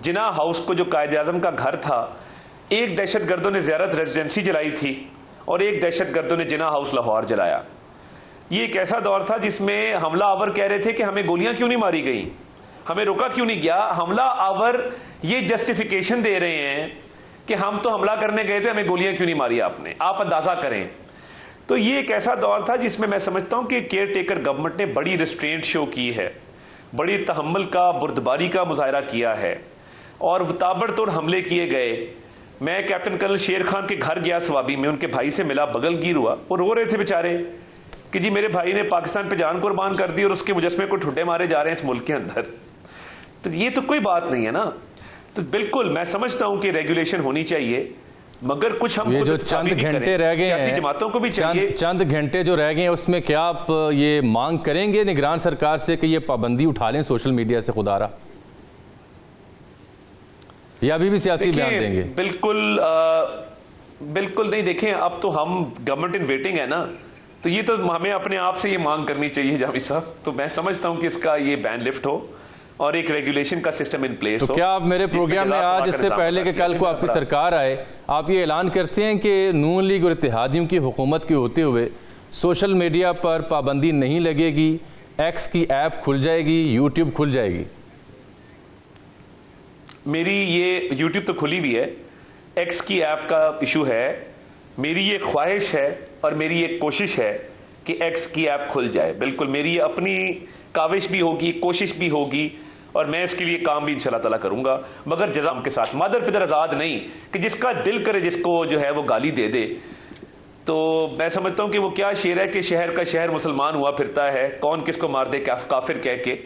जिना हाउस को जो कायद आज़म का घर था, एक दहशत गर्दों ने ज़ियारत रेजिडेंसी जलाई थी और एक दहशत गर्दों ने जिना हाउस लाहौर जलाया। ये एक ऐसा दौर था जिसमें हमला आवर कह रहे थे कि हमें गोलियां क्यों नहीं मारी गई, हमें रोका क्यों नहीं गया। हमला आवर ये जस्टिफिकेशन दे रहे हैं कि हम तो हमला करने गए थे, हमें गोलियां क्यों नहीं मारी आपने, आप अंदाजा करें। तो ये एक ऐसा दौर था जिसमें मैं समझता हूं कि केयर टेकर गवर्नमेंट ने बड़ी रिस्ट्रेंट शो की है, बड़ी तहम्मुल का, बुर्दबारी का मुजाहरा किया है और ताबड़तोड़ हमले किए गए। मैं कैप्टन कर्नल शेर खान के घर गया स्वाबी में, उनके भाई से मिला, बगलगीर हुआ। वो रो रहे थे बेचारे कि जी मेरे भाई ने पाकिस्तान पे जान कुर्बान कर दी और उसके मुजस्मे को ठुड्डे मारे जा रहे हैं इस मुल्क के अंदर। तो ये तो कोई बात नहीं है ना। तो बिल्कुल मैं समझता हूं कि रेगुलेशन होनी चाहिए, मगर कुछ हम ये जो चंद घंटे रह गए हैं, जमातों को भी चाहिए, चंद घंटे जो रह गए हैं उसमें क्या आप ये मांग करेंगे निगरान सरकार से कि ये पाबंदी उठा लें सोशल मीडिया से खुदारा, या अभी भी सियासी बयान देंगे? बिल्कुल नहीं। देखें अब तो हम गवर्नमेंट इन वेटिंग है ना, तो ये तो हमें अपने आप से ये मांग करनी चाहिए जावेद साहब। तो मैं समझता हूं कि इसका ये बैन लिफ्ट हो और एक रेगुलेशन का सिस्टम इन प्लेस हो। तो क्या आप मेरे प्रोग्राम में आज इससे पहले कि कल को आपकी सरकार आए, आप ये ऐलान करते हैं कि नून लीग और इत्तेहादियों की हुकूमत के होते हुए सोशल मीडिया पर पाबंदी नहीं लगेगी, एक्स की ऐप खुल जाएगी, यूट्यूब खुल जाएगी? मेरी ये यूट्यूब तो खुली हुई है, एक्स की ऐप का इशू है। मेरी ये ख्वाहिश है और मेरी ये कोशिश है कि एक्स की ऐप खुल जाए। बिल्कुल मेरी अपनी काविश भी होगी, कोशिश भी होगी और मैं इसके लिए काम भी इंशाल्लाह ताला करूंगा, मगर जज़ाम के साथ। मादर पिदर आज़ाद नहीं कि जिसका दिल करे जिसको जो है वो गाली दे दे। तो मैं समझता हूं कि वो क्या शेर है कि शहर का शहर मुसलमान हुआ फिरता है, कौन किसको मार दे काफिर कह के।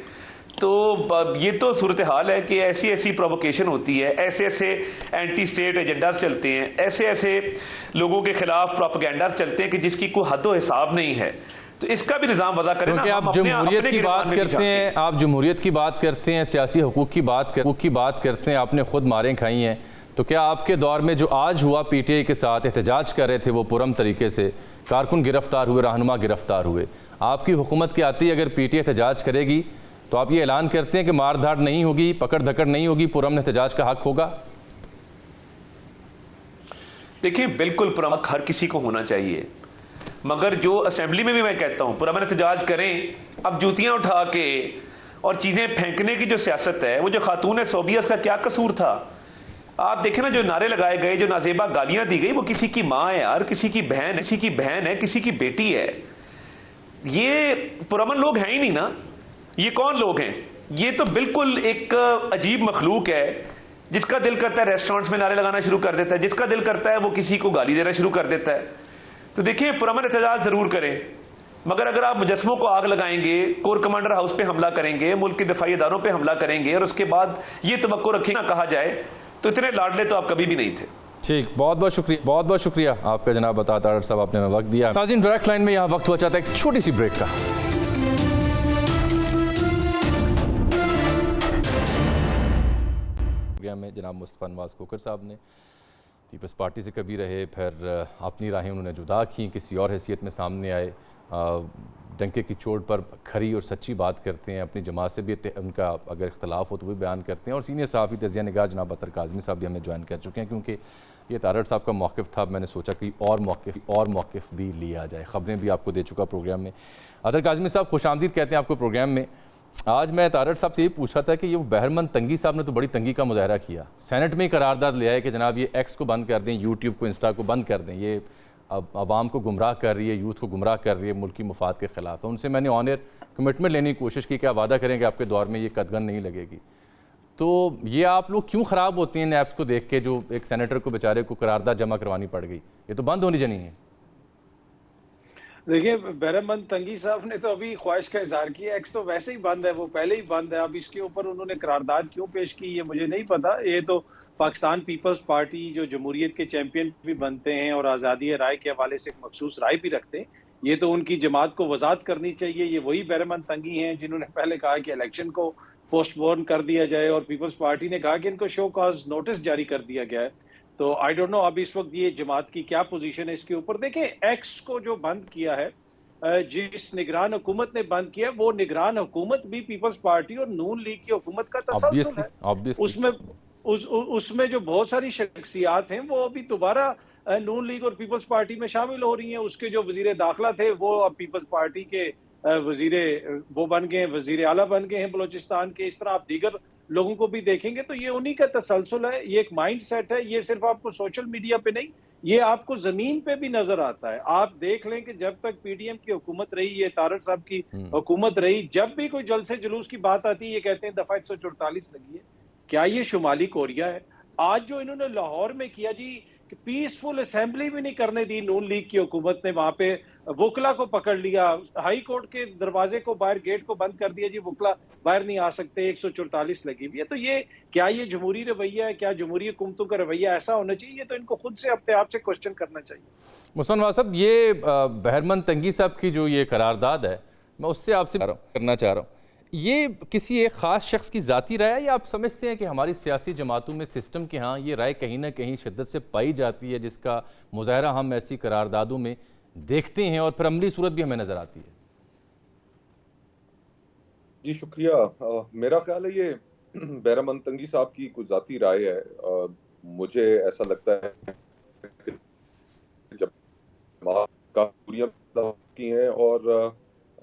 तो ये तो सूरत हाल है कि ऐसी ऐसी प्रोवोकेशन होती है, ऐसे ऐसे एंटी स्टेट एजेंडाज चलते हैं, ऐसे ऐसे लोगों के खिलाफ प्रोपेगेंडाज चलते हैं कि जिसकी कोई हद व हिसाब नहीं है। तो इसका भी निज़ाम वज़ा करें ना। आप जमहूरियत की बात करते हैं, आप जमहूरियत की बात करते हैं, सियासी हुकूक की बात करते हैं, आपने खुद मारें खाई हैं, तो क्या आपके दौर में जो आज हुआ पीटीआई के साथ एहतजाज कर रहे थे वो पुरम तरीके से, कारकुन गिरफ्तार हुए, रहनुमा गिरफ्तार हुए, आपकी हुकूमत की आती अगर पीटीआई एहतजाज करेगी तो आप ये ऐलान करते हैं कि मार धाड़ नहीं होगी, पकड़ धकड़ नहीं होगी, पुरअमन एहतजाज का हक होगा? देखिए, बिल्कुल पुरअमन हक हर किसी को होना चाहिए, मगर जो असेंबली में भी मैं कहता हूं पुरअमन एहतजाज करें। अब जूतियां उठा के और चीजें फेंकने की जो सियासत है, वो जो खातून है सोबियस का क्या कसूर था? आप देखें ना, जो नारे लगाए गए, जो नाजेबा गालियां दी गई, वो किसी की माँ है यार, किसी की बहन है, किसी की बेटी है। ये पुरअमन लोग हैं ही नहीं ना। ये कौन लोग हैं? ये तो बिल्कुल एक अजीब मखलूक है, जिसका दिल करता है रेस्टोरेंट्स में नारे लगाना शुरू कर देता है, जिसका दिल करता है वो किसी को गाली देना शुरू कर देता है। तो देखिए, पुरअमन एहतजाज जरूर करें, मगर अगर आप मुजस्मों को आग लगाएंगे, कोर कमांडर हाउस पे हमला करेंगे, मुल्क के दिफाई इदारों पे हमला करेंगे और उसके बाद ये तवक्को रखें ना कहा जाए, तो इतने लाडले तो आप कभी भी नहीं थे। ठीक, बहुत बहुत शुक्रिया आपका जनाब बता तारड़ साहब, आपने हमें वक्त दिया। नाज़रीन, डायरेक्ट लाइन में यहाँ वक्त हुआ चाहता है एक छोटी सी ब्रेक का। में जनाब मुस्तफ़ा नवाज़ खोखर साहब ने पीपल्स पार्टी से कभी रहे, फिर अपनी राहें उन्होंने जुदा की, किसी और हैसियत में सामने आए, डंके की चोट पर खरी और सच्ची बात करते हैं, अपनी जमात से भी उनका अगर इख्तलाफ हो तो भी बयान करते हैं। और सीनियर सहाफ़ी तज़िया निगार जनाब अतर काज़मी साहब भी हमें ज्वाइन कर चुके हैं, क्योंकि ये तारड़ साहब का मौक़िफ़ था, मैंने सोचा कि और मौक़िफ़ भी लिया जाए। ख़बरें भी आपको दे चुका प्रोग्राम में। अतर काज़मी साहब खुशामदीद कहते हैं आपको प्रोग्राम में। आज मैं तारड़ साहब से ये पूछा था कि ये बहरमन तंगी साहब ने तो बड़ी तंगी का मुजाहरा किया, सेनेट में ही करारदाद ले आए कि जनाब ये एक्स को बंद कर दें, यूट्यूब को, इंस्टा को बंद कर दें, ये अब आवाम को गुमराह कर रही है, यूथ को गुमराह कर रही है, मुल्की मुफाद के ख़िलाफ़ है। उनसे मैंने ऑन एयर कमिटमेंट लेने की कोशिश की कि आप वादा करें कि आपके दौर में ये कदगन नहीं लगेगी। तो ये आप लोग क्यों ख़राब होती हैं ऐप्स को देख के, जो एक सेनेटर को बेचारे को करारदाद जमा करवानी पड़ गई? ये तो बंद होनी चाहिए। देखिए, बहरमन तंगी साहब ने तो अभी ख्वाहिश का इजहार किया, एक्स तो वैसे ही बंद है, वो पहले ही बंद है। अब इसके ऊपर उन्होंने करारदाद क्यों पेश की ये मुझे नहीं पता। ये तो पाकिस्तान पीपल्स पार्टी जो जमहूरियत के चैंपियन भी बनते हैं और आज़ादी राय के हवाले से एक मखसूस राय भी रखते हैं, ये तो उनकी जमात को वजाहत करनी चाहिए। ये वही बहरमन तंगी हैं जिन्होंने पहले कहा कि इलेक्शन को पोस्टपोन कर दिया जाए, और पीपल्स पार्टी ने कहा कि इनको शो कॉज नोटिस जारी कर दिया गया है। तो आई डोंट नो अब इस वक्त ये जमात की क्या पोजीशन है इसके ऊपर। देखें, एक्स को जो बंद किया है, जिस निगरान हुकूमत ने बंद किया, वो निगरान हुकूमत भी पीपल्स पार्टी और नून लीग की हुकूमत का तसल्सल है। उसमें जो बहुत सारी शख्सियात हैं वो अभी दोबारा नून लीग और पीपल्स पार्टी में शामिल हो रही हैं। उसके जो वजीर दाखिला थे वो अब पीपल्स पार्टी के वो बन गए, वजीर आला बन गए हैं बलोचिस्तान के। इस तरह आप दीगर लोगों को भी देखेंगे तो ये उन्हीं का तसलसल है, ये एक माइंड सेट है। ये सिर्फ आपको सोशल मीडिया पे नहीं, ये आपको जमीन पे भी नजर आता है। आप देख लें कि जब तक पीडीएम की हुकूमत रही, ये तारड़ साहब की हुकूमत रही, जब भी कोई जलसे जुलूस की बात आती है ये कहते हैं दफा 144 लगी है। क्या ये शुमाली कोरिया है? आज जो इन्होंने लाहौर में किया जी, कि पीसफुल असेंबली भी नहीं करने दी नून लीग की हुकूमत ने, वहां पे वुकला को पकड़ लिया, हाई कोर्ट के दरवाजे को बाहर, गेट को बंद कर दिया जी, वुकला बाहर नहीं आ सकते, 144 लगी हुई है। तो ये क्या ये जमहूरी रवैया है? क्या जमहूरी हुकूमतों का रवैया ऐसा होना चाहिए? ये तो इनको खुद से अपने आप से क्वेश्चन करना चाहिए। मुस्तफा नवाज़ साहब, ये बहरमन तंगी साहब की जो ये करारदाद है, मैं उससे आपसे करना चाह रहा हूँ, ये किसी एक ख़ास शख्स की ज़ाती राय है या आप समझते हैं कि हमारी सियासी जमातों में सिस्टम के यहाँ ये राय कहीं ना कहीं शिद्दत से पाई जाती है, जिसका मुज़ाहरा हम ऐसी करारदादों में देखते हैं और फिर अमली सूरत भी हमें नज़र आती है? जी शुक्रिया। मेरा ख्याल है ये बहरमन तंगी साहब की कुछ ज़ाती राय है। मुझे ऐसा लगता है कि जब काफिरियां की हैं और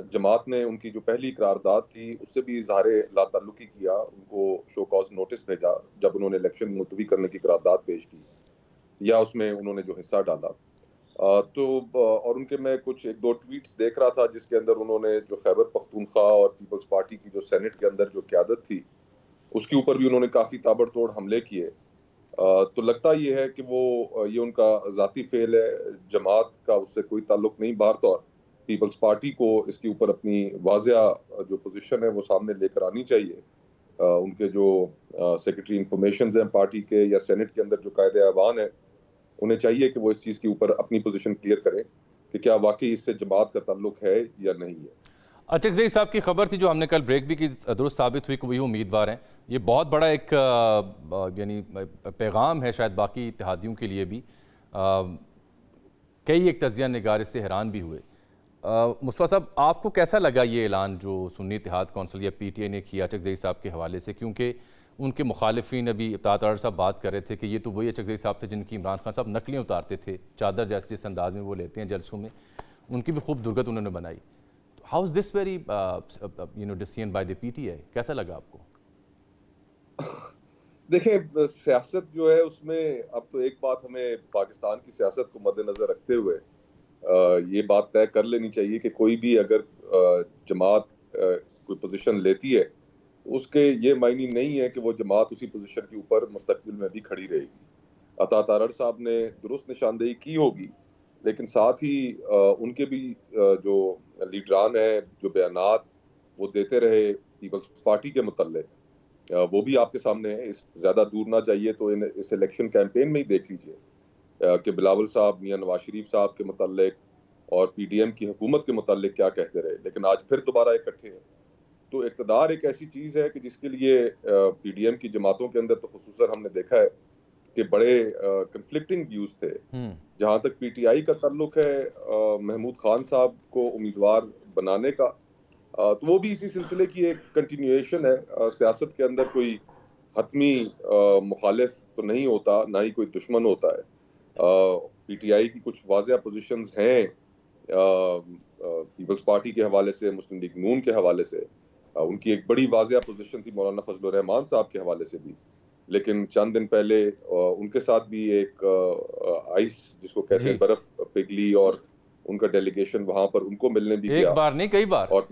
जमात ने उनकी जो पहली करारदाद थी उससे भी इजहारे लाताल्लुकी किया, उनको शो कॉज नोटिस भेजा जब उन्होंने इलेक्शन मुलतवी करने की करारदाद पेश की या उसमें उन्होंने जो हिस्सा डाला। और उनके मैं कुछ एक दो ट्वीट्स देख रहा था जिसके अंदर उन्होंने जो खैबर पख्तूनख्वा और पीपल्स पार्टी की जो सेनेट के अंदर जो क़यादत थी उसके ऊपर भी उन्होंने काफ़ी ताबड़तोड़ हमले किए। तो लगता ये है कि वो ये उनका ज़ाती फेल है, जमात का उससे कोई ताल्लुक नहीं। बाहर तौर पीपल्स पार्टी को इसके ऊपर अपनी वाज़िया जो पोजीशन है वो सामने लेकर आनी चाहिए। उनके जो सेक्रेटरी इंफॉर्मेशन हैं पार्टी के या सेनेट के अंदर जो कायदे ऐवान है, उन्हें चाहिए कि वो इस चीज़ के ऊपर अपनी पोजीशन क्लियर करें कि क्या वाकई इससे जमात का ताल्लुक है या नहीं है। अचकज़ई साहब की खबर थी जो हमने कल ब्रेक भी की, दुरुस्त साबित हुई कि वही उम्मीदवार हैं। ये बहुत बड़ा एक यानी पैगाम है शायद बाकी इत्तेहादियों के लिए भी। कई एक तजिया निगार इससे हैरान भी हुए। मुस्तफ़ा साहब, आपको कैसा लगा ये ऐलान जो सुन्नी इत्तेहाद कौंसिल या PTI ने किया अचकज़ई साहब के हवाले से? क्योंकि उनके मुखालिफिन अभी तातर साहब बात कर रहे थे कि ये तो वही अचकज़ई साहब थे जिनकी इमरान खान साहब नकलें उतारते थे, चादर जैसे जिस अंदाज में वो लेते हैं जलसों में, उनकी भी खूब दुर्गत उन्होंने बनाई। How is this very decision by the PTI? कैसा लगा आपको? देखें, सियासत जो है उसमें अब तो एक बात हमें पाकिस्तान की सियासत को मद्देनजर रखते हुए ये बात तय कर लेनी चाहिए कि कोई भी अगर जमात कोई पोजीशन लेती है, उसके ये मायने नहीं है कि वो जमात उसी पोजीशन के ऊपर मुस्तकबिल में भी खड़ी रहेगी। अता तारड़ साहब ने दुरुस्त निशानदेही की होगी, लेकिन साथ ही उनके भी जो लीडरान हैं, जो बयानात वो देते रहे पीपल्स पार्टी के मुतल्लिक, वो भी आपके सामने है। इस ज़्यादा दूर ना जाइए तो इस इलेक्शन कैंपेन में ही देख लीजिए कि बिलावल साहब मियां नवाज शरीफ साहब के मुतल्लिक और PDM की हुकूमत के मुतल्लिक क्या कहते रहे, लेकिन आज फिर दोबारा इकट्ठे हैं। तो इक़्तिदार एक ऐसी चीज़ है कि जिसके लिए PDM की जमातों के अंदर तो खुसूसन हमने देखा है कि बड़े कंफ्लिक्टिंग व्यूज़ थे। जहाँ तक PTI का ताल्लुक है, महमूद खान साहब को उम्मीदवार बनाने का, तो वो भी इसी सिलसिले की एक कंटिन्यूएशन है। सियासत के अंदर कोई हतमी मुखालिफ तो नहीं होता, ना ही कोई दुश्मन होता है। PTI की कुछ वाज़िया पोजीशंस हैं पीपल्स पार्टी के हवाले से, मुस्लिम लीग नून के हवाले से। उनकी एक बड़ी वाज़िया पोजीशन थी मौलाना फजलुर रहमान साहब के हवाले से भी, लेकिन चंद दिन पहले उनके साथ भी एक आइस जिसको कहते हैं बर्फ पिघली और उनका डेलीगेशन वहां पर उनको मिलने भी गया, एक बार नहीं कई बार। और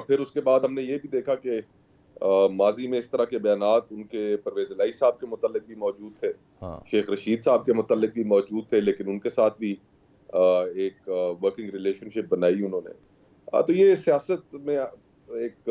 फिर उसके बाद हमने ये भी देखा कि माजी में इस तरह के बयानात उनके परवेज इलाही साहब के मुतल्लिक भी मौजूद थे, शेख रशीद साहब के मुतल्लिक भी मौजूद थे, लेकिन उनके साथ भी एक वर्किंग रिलेशनशिप बनाई उन्होंने। तो ये सियासत में एक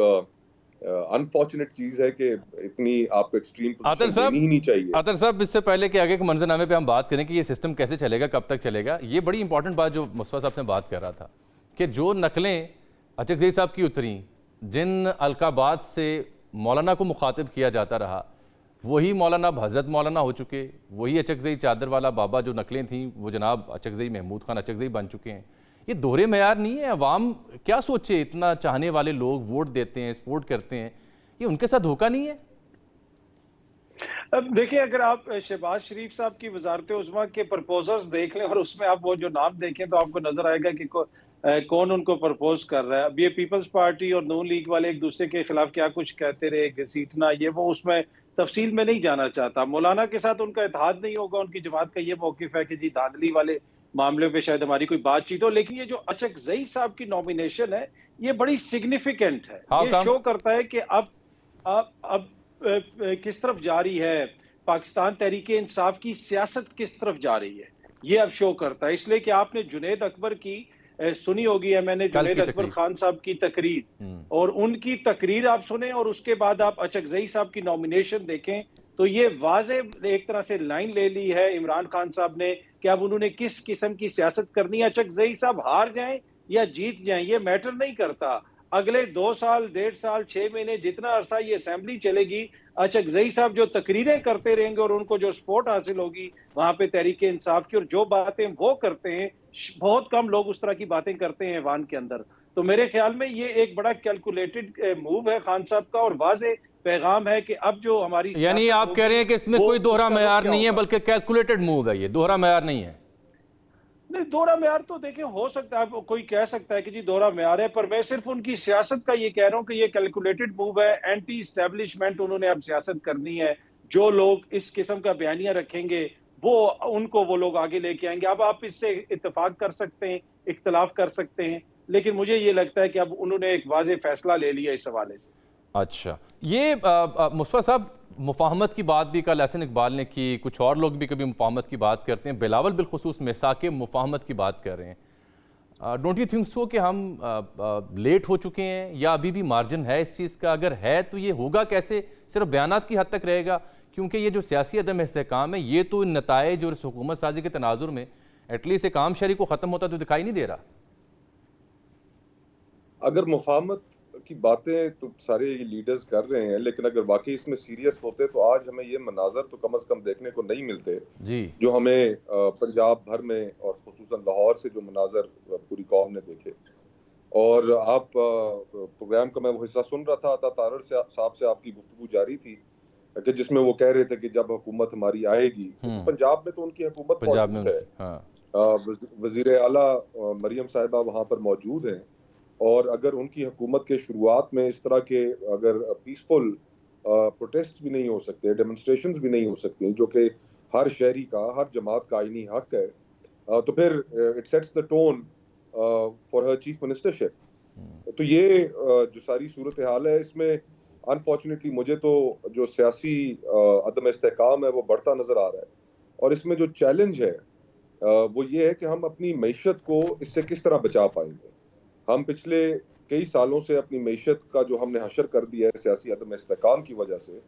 अनफॉर्चुनेट चीज है कि इतनी आपको एक्सट्रीम पोजीशन लेनी ही नहीं चाहिए। आतर साहब, इससे पहले कि आगे के मंजरनामे पे हम बात करें कि ये सिस्टम कैसे चलेगा, कब तक चलेगा, ये बड़ी इंपॉर्टेंट बात जो मुस्तफा साहब से बात कर रहा था कि जो नकलें अचकज़ई साहब की उतरी, जिन अलकाबात से मौलाना को मुखातिब किया जाता रहा, वही मौलाना हज़रत मौलाना हो चुके, वही अचकज़ई चादर वाला बाबा जो नकलें थीं वो जनाब अचकज़ई महमूद खान अचकज़ई बन चुके हैं। ये दोहरे मयार नहीं है? अवाम क्या सोचे, इतना चाहने वाले लोग वोट देते हैं, सपोर्ट करते हैं, ये उनके साथ धोखा नहीं है? अब देखिए, अगर आप शहबाज शरीफ साहब की वजारत उज़्मा के प्रपोजल्स देख लें और उसमें आप वो जो नाम देखें तो आपको नजर आएगा कि कौन उनको प्रपोज कर रहा है। अब ये पीपल्स पार्टी और नून लीग वाले एक दूसरे के खिलाफ क्या कुछ कहते रहे, घसीटना, ये वो उसमें तफसील में नहीं जाना चाहता। मौलाना के साथ उनका इत्तेहाद नहीं होगा, उनकी जमात का ये मौकिफ है कि जी धांधली वाले मामले पे शायद हमारी कोई बातचीत हो, लेकिन ये जो अचकज़ई साहब की नॉमिनेशन है ये बड़ी सिग्निफिकेंट है। ये शो करता है कि अब किस तरफ जा रही है पाकिस्तान तहरीक इंसाफ की सियासत, किस तरफ जा रही है, ये अब शो करता है। इसलिए कि आपने जुनैद अकबर की सुनी होगी है, मैंने जुनैद अकबर खान साहब की तकरीर, और उनकी तकरीर आप सुने और उसके बाद आप अचकज़ई साहब की नॉमिनेशन देखें तो ये वाज़े एक तरह से लाइन ले ली है इमरान खान साहब ने कि अब उन्होंने किस किस्म की सियासत करनी है। अचकज़ई साहब हार जाएं या जीत जाएं ये मैटर नहीं करता। अगले 2 साल, 1.5 साल, 6 महीने, जितना अरसा ये असेंबली चलेगी, अचकज़ई साहब जो तकरीरें करते रहेंगे और उनको जो सपोर्ट हासिल होगी वहां पे तहरीक इंसाफ की, और जो बातें वो करते हैं, बहुत कम लोग उस तरह की बातें करते हैं ऐवान के अंदर। तो मेरे ख्याल में ये एक बड़ा कैलकुलेटेड मूव है खान साहब का, और वाज़े पैगाम है कि अब जो हमारी, यानी आप कह रहे हैं कि इसमें कोई दोहरा मयार नहीं है, बल्कि कैलकुलेटेड मूव है, ये दोहरा मयार नहीं है। नहीं, दोहरा म्यार तो देखिए हो सकता है, कोई कह सकता है कि जी दोहरा म्यार है, पर मैं सिर्फ उनकी सियासत का ये कह रहा हूं कि ये कैलकुलेटेड मूव है। एंटी एस्टेब्लिशमेंट उन्होंने अब सियासत करनी है। जो लोग इस किस्म का बयानिया रखेंगे वो लोग आगे लेके आएंगे। अब आप इससे इत्तेफाक कर सकते हैं, इख्तलाफ कर सकते हैं, लेकिन मुझे ये लगता है कि अब उन्होंने एक वाज़े फैसला ले लिया इस हवाले से। अच्छा, ये मुस्तफा साहब, मुफाहमत की बात भी कल एहसन इकबाल ने की, कुछ और लोग भी कभी मुफाहमत की बात करते हैं, बिलावल बिलखुसूस मिसाके मुफाहमत की बात कर रहे हैं। डोंट यू थिंक सो कि हम लेट हो चुके हैं, या अभी भी मार्जिन है इस चीज़ का? अगर है तो ये होगा कैसे? सिर्फ बयानात की हद तक रहेगा? क्योंकि ये जो सियासी अदम इस्तेहकाम है, ये तो नताइज और हुकूमत साजी के तनाजुर में एटलीस्ट एक आम शहरी को ख़त्म होता तो दिखाई नहीं दे रहा। अगर मुफाहमत की बातें तो सारे लीडर्स कर रहे हैं, लेकिन अगर वाकई इसमें सीरियस होते तो आज हमें ये मनाजर तो कम से कम देखने को नहीं मिलते जी, जो हमें पंजाब भर में और खुसूसन लाहौर से जो मनाजर पूरी कौम ने देखे। और आप प्रोग्राम का मैं वो हिस्सा सुन रहा था, तारड़ साहब से आपकी गुफ्तगू जारी थी कि जिसमें वो कह रहे थे कि जब हुकूमत हमारी आएगी, तो पंजाब में तो उनकी हुकूमत पंजाब में मौजूद है। वजीर आला मरियम साहिबा वहाँ पर मौजूद हैं, और अगर उनकी हुकूमत के शुरुआत में इस तरह के अगर पीसफुल प्रोटेस्ट भी नहीं हो सकते, डेमोन्स्ट्रेशंस भी नहीं हो सकती, जो कि हर शहरी का, हर जमात का आईनी हक है, तो फिर it sets the tone for her chief ministership. तो ये जो सारी सूरत हाल है, इसमें अनफॉर्चुनेटली मुझे तो जो सियासी अदम इस्तेहकाम है वो बढ़ता नजर आ रहा है। और इसमें जो चैलेंज है वो ये है कि हम अपनी मईशत को इससे किस तरह बचा पाएंगे। हम पिछले कई सालों से अपनी मईशत का जो हमने हशर कर दिया है सियासी अदम इस्तेहकाम की वजह से,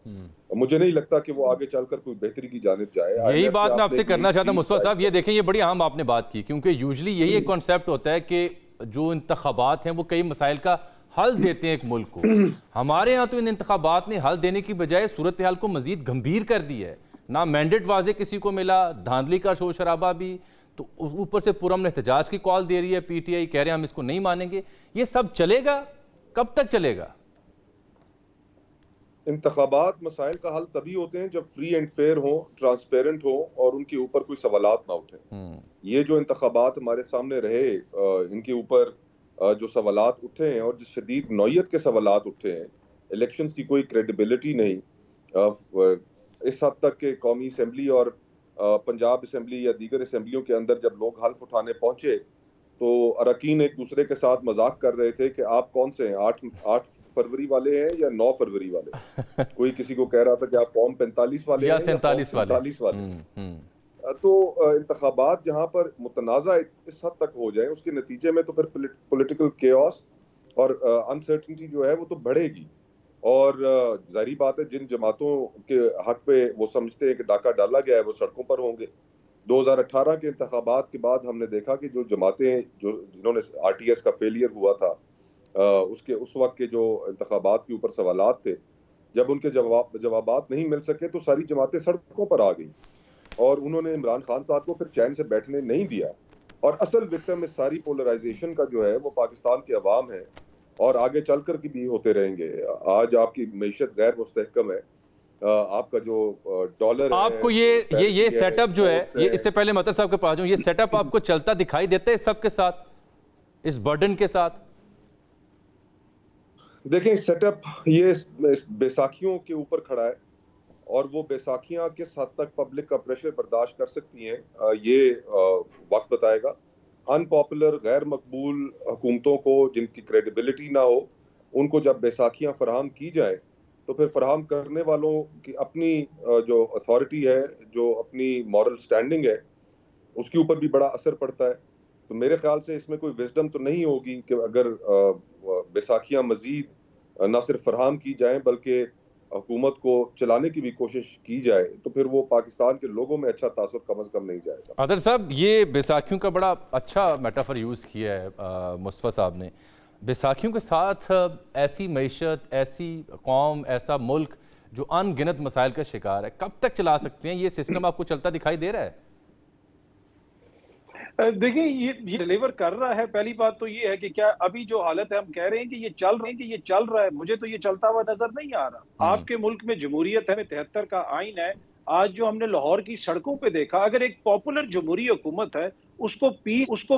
मुझे नहीं लगता कि वो आगे चलकर कोई बेहतरी की जानिब जाए। यही बात मैं आपसे करना चाहता हूं मुस्तफा साहब। ये देखें, ये बड़ी अहम आपने बात की, क्योंकि यूजली यही एक कॉन्सेप्ट होता है कि जो इंतखाबात हैं वो कई मसाइल का हल देते हैं एक मुल्क को। हमारे यहाँ तो इन इंतखाबात ने हल देने की बजाय सूरत हाल को मजीद गंभीर कर दी है। ना मैंडेट वाजे किसी को मिला, धांधली का शोर शराबा भी, तो ऊपर से पुरअमन एहतजाज की कॉल दे रही है पीटीआई, कह रहे हैं हम इसको नहीं मानेंगे। ये सब चलेगा? कब तक चलेगा? इंतखाबात मसाइल का हल तभी होते हैं जब फ्री एंड फेयर हो, ट्रांसपेरेंट हो और उनके ऊपर कोई सवालात ना उठे। ये जो इंतखाबात हमारे सामने रहे, इनके ऊपर जो सवालात उठे हैं और जिस शदीद नौयत के सवालात उठे हैं, इलेक्शंस की कोई क्रेडिबिलिटी नहीं, इस हद तक के कौमी असम्बली और पंजाब असम्बली या दीगर असम्बलियों के अंदर जब लोग हल्फ उठाने पहुंचे तो अरकान एक दूसरे के साथ मजाक कर रहे थे कि आप कौन से हैं, 8 फरवरी वाले हैं या 9 फरवरी वाले। कोई किसी को कह रहा था कि आप फॉर्म 45 वाले या हैं या 47 वाले। तो इंतखाबात जहां पर मुतनाज़ा इस हद तक हो जाए, उसके नतीजे में तो फिर पॉलिटिकल केओस और अनसर्टेनिटी जो है वो तो बढ़ेगी। और जाहिर बात है जिन जमातों के हक पे वो समझते हैं कि डाका डाला गया है वो सड़कों पर होंगे। 2018 के इंतखाबात के बाद हमने देखा कि जो जमातें जिन्होंने RTS का फेलियर हुआ था, उसके उस वक्त के जो इंतखाबात के ऊपर सवालात थे, जब उनके जवाबात नहीं मिल सके तो सारी जमातें सड़कों पर आ गई और उन्होंने इमरान खान साहब को फिर चैन से बैठने नहीं दिया। और असल विक्टिम इस सारी पोलराइजेशन का जो है वो पाकिस्तान की अवाम है और आगे चलकर भी होते रहेंगे। आज आपकी मईशत गैर मुस्तहकम है, आपका जो डॉलर आपको ये सेटअप जो है, ये इससे पहले मतल साहब के पास जाऊं, ये सेटअप आपको चलता दिखाई देता है सबके साथ, इस बर्डन के साथ? देखें, सेटअप ये बैसाखियों के ऊपर खड़ा है और वो बैसाखियां किस हद तक पब्लिक का प्रेशर बर्दाश्त कर सकती हैं ये वक्त बताएगा। अनपॉपुलर गैर मकबूल हुकूमतों को जिनकी क्रेडिबिलिटी ना हो, उनको जब बैसाखियां फराहम की जाए तो फिर फराहम करने वालों की अपनी जो अथॉरिटी है, जो अपनी मॉरल स्टैंडिंग है, उसके ऊपर भी बड़ा असर पड़ता है। तो मेरे ख्याल से इसमें कोई विजडम तो नहीं होगी कि अगर बैसाखियां मजीद ना सिर्फ फराहम की जाएं बल्कि हुकूमत को चलाने की भी कोशिश की जाए, तो फिर वो पाकिस्तान के लोगों में अच्छा तासुर कम से कम नहीं जाएगा। आदर साहब, ये बैसाखियों का बड़ा अच्छा मेटाफर यूज़ किया है मुस्तफा साहब ने। बैसाखियों के साथ ऐसी मईशत, ऐसी कौम, ऐसा मुल्क जो अनगिनत मसाइल का शिकार है, कब तक चला सकते हैं? ये सिस्टम आपको चलता दिखाई दे रहा है? देखिए, ये डिलीवर कर रहा है। पहली बात तो ये है कि क्या अभी जो हालत है, हम कह रहे हैं कि ये चल रहा है, मुझे तो ये चलता हुआ नजर नहीं आ रहा। आपके मुल्क में जमहूरियत है, 73 का आइन है। आज जो हमने लाहौर की सड़कों पे देखा, अगर एक पॉपुलर जमहूरी हुकूमत है, उसको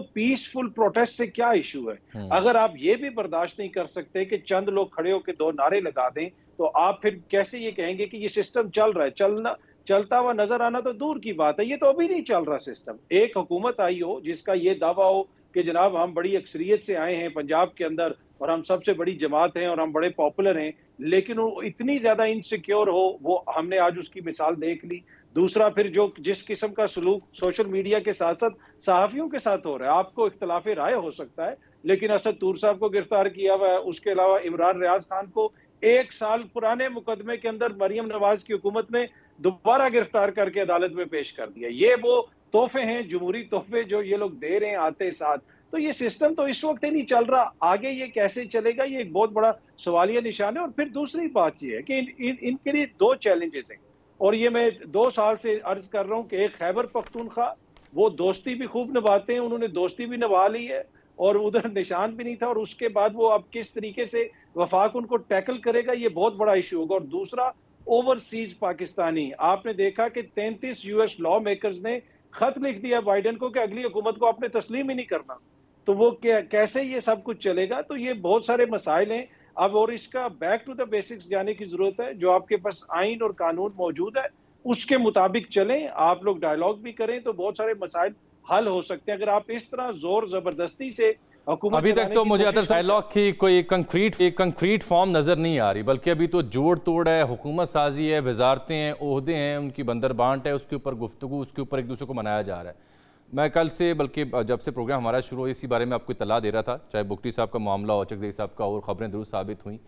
पीसफुल प्रोटेस्ट से क्या इशू है? अगर आप ये भी बर्दाश्त नहीं कर सकते कि चंद लोग खड़े होकर 2 नारे लगा दें, तो आप फिर कैसे ये कहेंगे कि ये सिस्टम चल रहा है? चलता हुआ नजर आना तो दूर की बात है, ये तो अभी नहीं चल रहा सिस्टम। एक हुकूमत आई हो जिसका ये दावा हो कि जनाब हम बड़ी अक्सरियत से आए हैं पंजाब के अंदर और हम सबसे बड़ी जमात हैं और हम बड़े पॉपुलर हैं, लेकिन वो इतनी ज्यादा इनसिक्योर हो, वो हमने आज उसकी मिसाल देख ली। दूसरा फिर जो जिस किस्म का सलूक सोशल मीडिया के साथ साथ सहाफ़ियों के साथ हो रहा है, आपको इख्तिलाफ राय हो सकता है, लेकिन असद तूर साहब को गिरफ्तार किया हुआ है। उसके अलावा इमरान रियाज खान को 1 साल पुराने मुकदमे के अंदर मरियम नवाज की हुकूमत ने दोबारा गिरफ्तार करके अदालत में पेश कर दिया। ये वो तोहफे हैं, जमहूरी तोहफे जो ये लोग दे रहे हैं आते साथ। तो ये सिस्टम तो इस वक्त ही नहीं चल रहा, आगे ये कैसे चलेगा, ये एक बहुत बड़ा सवालिया निशान है। और फिर दूसरी बात ये है कि इनके लिए 2 चैलेंजेस हैं, और ये मैं 2 साल से अर्ज कर रहा हूँ कि एक खैबर पख्तूनख्वा, वो दोस्ती भी खूब निभाते हैं, उन्होंने दोस्ती भी निभा ली है और उधर निशान भी नहीं था, और उसके बाद वो अब किस तरीके से वफाक उनको टैकल करेगा, ये बहुत बड़ा इशू होगा। और दूसरा, ओवरसीज पाकिस्तानी, आपने देखा कि 33 यूएस लॉ मेकर्स ने खत लिख दिया बाइडेन को कि अगली हुकूमत को आपने तस्लीम ही नहीं करना। तो वो कैसे ये सब कुछ चलेगा? तो ये बहुत सारे मसाइल हैं अब, और इसका बैक टू द बेसिक्स जाने की जरूरत है। जो आपके पास आइन और कानून मौजूद है उसके मुताबिक चलें, आप लोग डायलॉग भी करें तो बहुत सारे मसाइल हल हो सकते हैं। अगर आप इस तरह जोर जबरदस्ती से हुकूमत अभी तक तो मुझे अदर डायलॉग की कोई कंक्रीट फॉर्म नज़र नहीं आ रही, बल्कि अभी तो जोड़ तोड़ है, हुकूमत साजी है, वजारतें हैं, ओहदे हैं, उनकी बंदर बांट है, उसके ऊपर गुफ्तगू, उसके ऊपर एक दूसरे को मनाया जा रहा है। मैं कल से, बल्कि जब से प्रोग्राम हमारा शुरू हो, इसी बारे में आपको इतला दे रहा था, चाहे बुगटी साहब का मामला हो, चकज़ई साहब का, और ख़बरें दुरुस्त साबित हुई।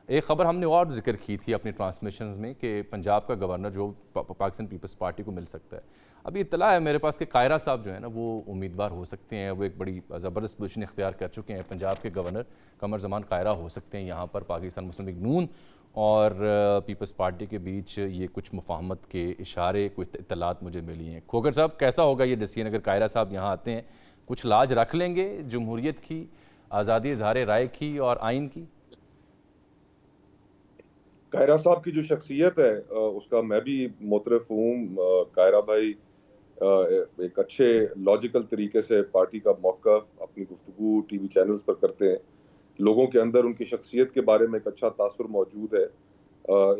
एक ख़बर हमने और जिक्र की थी अपनी ट्रांसमिशंस में कि पंजाब का गवर्नर जो पाकिस्तान पीपल्स पार्टी को मिल सकता है। अभी इतला है मेरे पास कि कायरा साहब जो है ना वो उम्मीदवार हो सकते हैं, वो एक बड़ी ज़बरदस्त पोजीशन इख्तियार कर चुके हैं। पंजाब के गवर्नर कमर ज़मान कायरा हो सकते हैं यहाँ पर। पाकिस्तान मुस्लिम लीग नून और पीपल्स पार्टी के बीच ये कुछ मुफाहमत के इशारे, कुछ इतलात मुझे मिली हैं। खोगर साहब, कैसा होगा ये डिसीजन अगर कायरा साहब यहाँ आते हैं? कुछ लाज रख लेंगे जमहूरियत की, आज़ादी इज़हार राय की और आइन की? कायरा साहब की जो शख्सियत है उसका मैं भी मोतरफ हूँ। कायरा भाई एक अच्छे लॉजिकल तरीके से पार्टी का मौक़िफ़ अपनी गुफ्तगू टीवी चैनल्स पर करते हैं। लोगों के अंदर उनकी शख्सियत के बारे में एक अच्छा तासुर मौजूद है,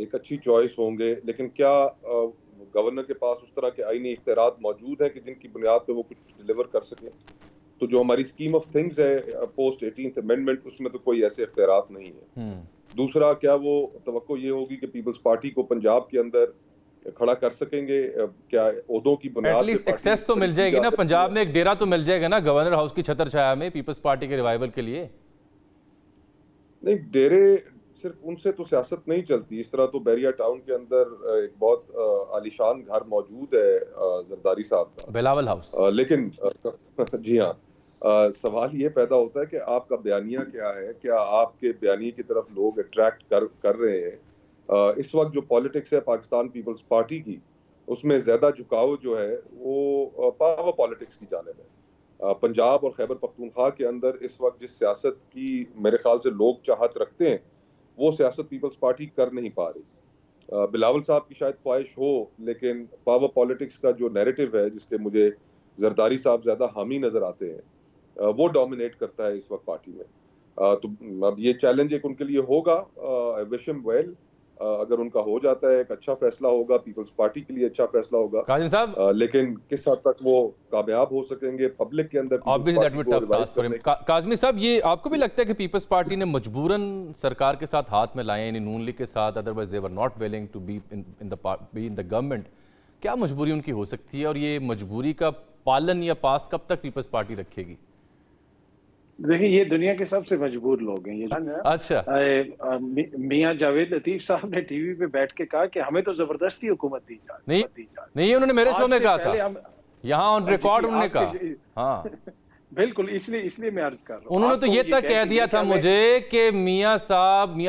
एक अच्छी चॉइस होंगे। लेकिन क्या गवर्नर के पास उस तरह के आईनी इख्तियारात मौजूद है कि जिनकी बुनियाद पर वो कुछ डिलीवर कर सकें? तो जो हमारी स्कीम ऑफ थिंग्स है पोस्ट 18th अमेंडमेंट, उसमें तो कोई ऐसे इख्तियारात नहीं है। दूसरा, क्या वो तवक्को ये होगी कि पीपल्स पार्टी को पंजाब के अंदर खड़ा कर सकेंगे? क्या ओहदों की बुनियाद एटलीस्ट एक्सेस तो मिल जाएगी ना, पंजाब में एक डेरा तो मिल जाएगा ना गवर्नर हाउस की छतर छाया में पीपल्स पार्टी के रिवाइवल के लिए? नहीं, डेरे सिर्फ उनसे तो सियासत नहीं चलती। इस तरह तो बैरिया टाउन के अंदर एक बहुत आलीशान घर मौजूद है जरदारी साहब का, बिलावल हाउस। लेकिन जी हाँ, सवाल ये पैदा होता है कि आपका बयानिया क्या है, क्या आपके बयानिए की तरफ लोग अट्रैक्ट कर रहे हैं? इस वक्त जो पॉलिटिक्स है पाकिस्तान पीपल्स पार्टी की, उसमें ज़्यादा झुकाव जो है वो पावर पॉलिटिक्स की जानिब है। पंजाब और खैबर पख्तूनख्वा के अंदर इस वक्त जिस सियासत की मेरे ख्याल से लोग चाहत रखते हैं, वो सियासत पीपल्स पार्टी कर नहीं पा रही। बिलावल साहब की शायद ख्वाहिश हो, लेकिन पावर पॉलिटिक्स का जो नैरेटिव है, जिसके मुझे जरदारी साहब ज़्यादा हामी नज़र आते हैं, वो डोमिनेट करता है इस वक्त पार्टी में। तो अब ये चैलेंज एक उनके लिए होगा। विश हिम वेल, अगर उनका हो जाता है एक अच्छा फैसला होगा, पीपल्स पार्टी के लिए अच्छा फैसला होगा। काजिम साहब, लेकिन किस हद तक वो कामयाब हो सकेंगे पब्लिक के अंदर? काज़मी साहब, ये आपको भी लगता है कि पीपल्स पार्टी ने मजबूरन सरकार के साथ हाथ में लाए, यानी नून लीग के साथ, otherwise they were not willing to be in the government? क्या मजबूरी उनकी हो सकती है, और ये मजबूरी का पालन या पास कब तक पीपल्स पार्टी रखेगी? देखिए, ये दुनिया के सबसे मजबूर लोग हैं ये। अच्छा, मियां जावेद लतीफ साहब ने टीवी पे बैठ के कहा कि हमें तो जबरदस्ती हुकूमत दी जा रही है। नहीं, उन्होंने मेरे शो में कहा था, यहाँ ऑन रिकॉर्ड उन्होंने कहा। हाँ बिल्कुल, इसलिए मैं अर्ज कर रहा हूँ। उन्होंने तो ये तक कह दिया था मुझे कि मियां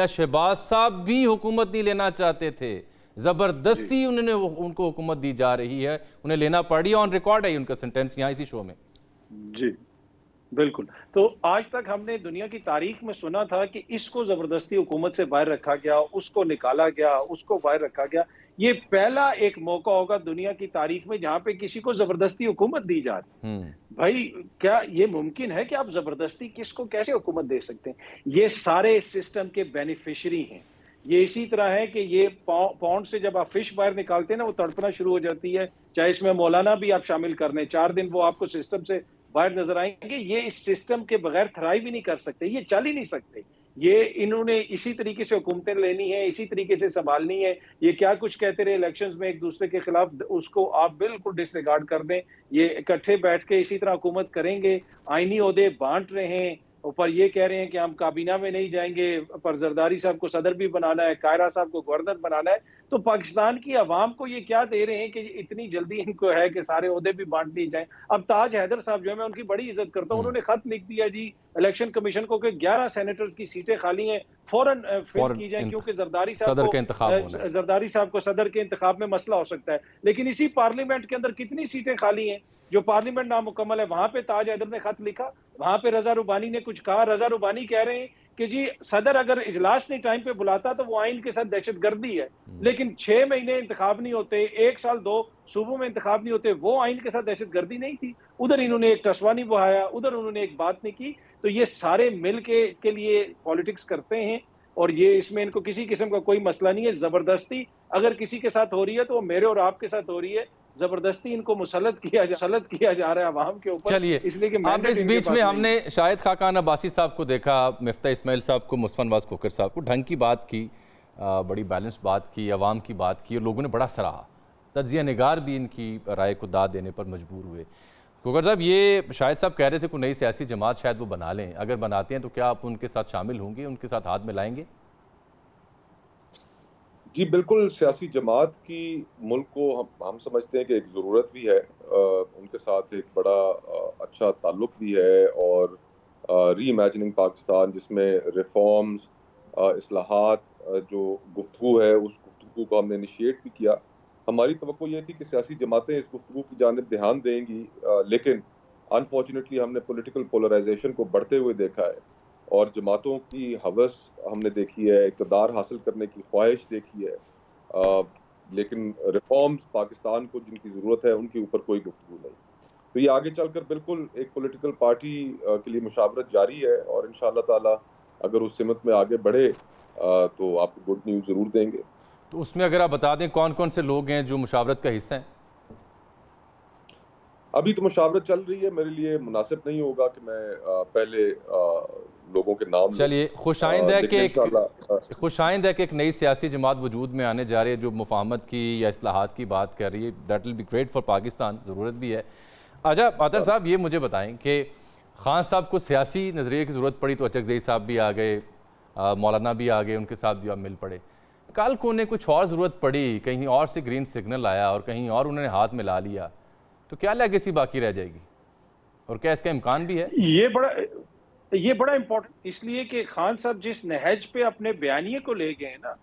शहबाज साहब भी हुकूमत नहीं लेना चाहते थे, जबरदस्ती उनको हुकूमत दी जा रही है, उन्हें लेना पड़ी। ऑन रिकॉर्ड है उनका सेंटेंस यहाँ इसी शो में। जी बिल्कुल। तो आज तक हमने दुनिया की तारीख में सुना था कि इसको जबरदस्ती हुकूमत से बाहर रखा गया, उसको निकाला गया, उसको बाहर रखा गया। ये पहला एक मौका होगा दुनिया की तारीख में जहां पे किसी को जबरदस्ती हुकूमत दी जा रही। भाई, क्या ये मुमकिन है कि आप जबरदस्ती किसको कैसे हुकूमत दे सकते हैं? ये सारे सिस्टम के बेनिफिशियरी हैं। ये इसी तरह है कि ये पौंड से जब आप फिश बाहर निकालते हैं ना, वो तड़पना शुरू हो जाती है। चाहे इसमें मौलाना भी आप शामिल कर लें, 4 दिन वो आपको सिस्टम से बाहर नजर आएंगे। ये इस सिस्टम के बगैर थ्राइव ही नहीं कर सकते, ये चल ही नहीं सकते। ये इन्होंने इसी तरीके से हुकूमतें लेनी है, इसी तरीके से संभालनी है। ये क्या कुछ कहते रहे इलेक्शंस में एक दूसरे के खिलाफ, उसको आप बिल्कुल डिसरिगार्ड कर दें। ये इकट्ठे बैठ के इसी तरह हुकूमत करेंगे, आईनी ओहदे बांट रहे हैं, ऊपर ये कह रहे हैं कि हम काबीना में नहीं जाएंगे, पर जरदारी साहब को सदर भी बनाना है, कायरा साहब को गवर्नर बनाना है। तो पाकिस्तान की आवाम को ये क्या दे रहे हैं कि इतनी जल्दी इनको है कि सारे ओहदे भी बांट दिए जाएं। अब ताज हैदर साहब जो है, मैं उनकी बड़ी इज्जत करता हूँ, उन्होंने खत लिख दिया जी इलेक्शन कमीशन को कि 11 सेनेटर्स की सीटें खाली हैं, फौरन फिल की जाए, क्योंकि जरदारी साहब को सदर के इंतखाब में मसला हो सकता है। लेकिन इसी पार्लियामेंट के अंदर कितनी सीटें खाली हैं जो पार्लियामेंट नामुकम्मल है, वहां पे ताज हैदर ने खत लिखा, वहां पे रजा रुबानी ने कुछ कहा। रजा रुबानी कह रहे हैं कि जी सदर अगर इजलास नहीं टाइम पे बुलाता तो वो आइन के साथ दहशतगर्दी है। लेकिन 6 महीने इंतखाब नहीं होते, 1 साल 2 सूबों में इंतखाब नहीं होते, वो आइन के साथ दहशतगर्दी नहीं थी। उधर इन्होंने एक टसवा नहीं बहाया, उधर उन्होंने एक बात नहीं की। तो ये सारे मिल के लिए पॉलिटिक्स करते हैं, और ये इसमें इनको किसी किस्म का कोई मसला नहीं है। जबरदस्ती अगर किसी के साथ हो रही है तो वो मेरे और आपके साथ हो रही है। जबरदस्ती इनको मुसल्लत किया जा रहा है आवाम के ऊपर। चलिए, इसलिए कि अब इस बीच में हमने शाहिद खाकान अब्बासी साहब को देखा, मिफ्ता इस्माइल साहब को, मुस्तफा नवाज खोखर साहब को, ढंग की बात की, बड़ी बैलेंस बात की, अवाम की बात की, और लोगों ने बड़ा सराहा। तज्जिया निगार भी इनकी राय को दाद देने पर मजबूर हुए। खोखर साहब, ये शाहिद साहब कह रहे थे कोई नई सियासी जमात शायद वो बना लें, अगर बनाते हैं तो क्या आप उनके साथ शामिल होंगे, उनके साथ हाथ मिलाएंगे? जी बिल्कुल, सियासी जमात की मुल्क को हम समझते हैं कि एक ज़रूरत भी है। उनके साथ एक बड़ा अच्छा ताल्लुक भी है, और री इमेजिनिंग पाकिस्तान, जिसमें रिफॉर्म्स, इस्लाहात जो गुफ्तगू है, उस गुफ्तगू को हमने इनिशिएट भी किया। हमारी तवक्को ये थी कि सियासी जमातें इस गुफ्तगू की जानिब ध्यान देंगी, लेकिन अनफॉर्चुनेटली हमने पॉलिटिकल पोलराइजेशन को बढ़ते हुए देखा है, और जमातों की हवस हमने देखी है, इक़्तिदार हासिल करने की ख्वाहिश देखी है, लेकिन रिफॉर्म्स पाकिस्तान को जिनकी ज़रूरत है उनके ऊपर कोई गुफ्तगू नहीं। तो ये आगे चलकर बिल्कुल एक पॉलिटिकल पार्टी के लिए मुशावरत जारी है, और इंशाअल्लाह ताला अगर उस सिमत में आगे बढ़े तो आपको गुड न्यूज़ ज़रूर देंगे। तो उसमें अगर आप बता दें कौन कौन से लोग हैं जो मुशावरत का हिस्सा हैं? अभी तो मुशावरत चल रही है, मेरे लिए मुनासिब नहीं होगा कि मैं पहले लोगों के नाम। चलिए, खुशाइंद है कि एक नई सियासी जमात वजूद में आने जा रही है जो मुफाहमत की या इस्लाहात की बात कर रही है। That will be great for Pakistan, ज़रूरत भी है। अच्छा अतर साहब, ये मुझे बताएं कि खान साहब को सियासी नज़रिए की ज़रूरत पड़ी तो अचकज़ई साहब भी आ गए, मौलाना भी आ गए, उनके साथ भी आप मिल पड़े। कल को उन्हें कुछ और ज़रूरत पड़ी, कहीं और से ग्रीन सिग्नल आया और कहीं और उन्होंने हाथ मिला लिया, तो क्या लेगेसी बाकी रह जाएगी, और क्या इसका इम्कान भी है? ये बड़ा इंपॉर्टेंट इसलिए कि खान साहब जिस नहज पे अपने बयानिए को ले गए ना,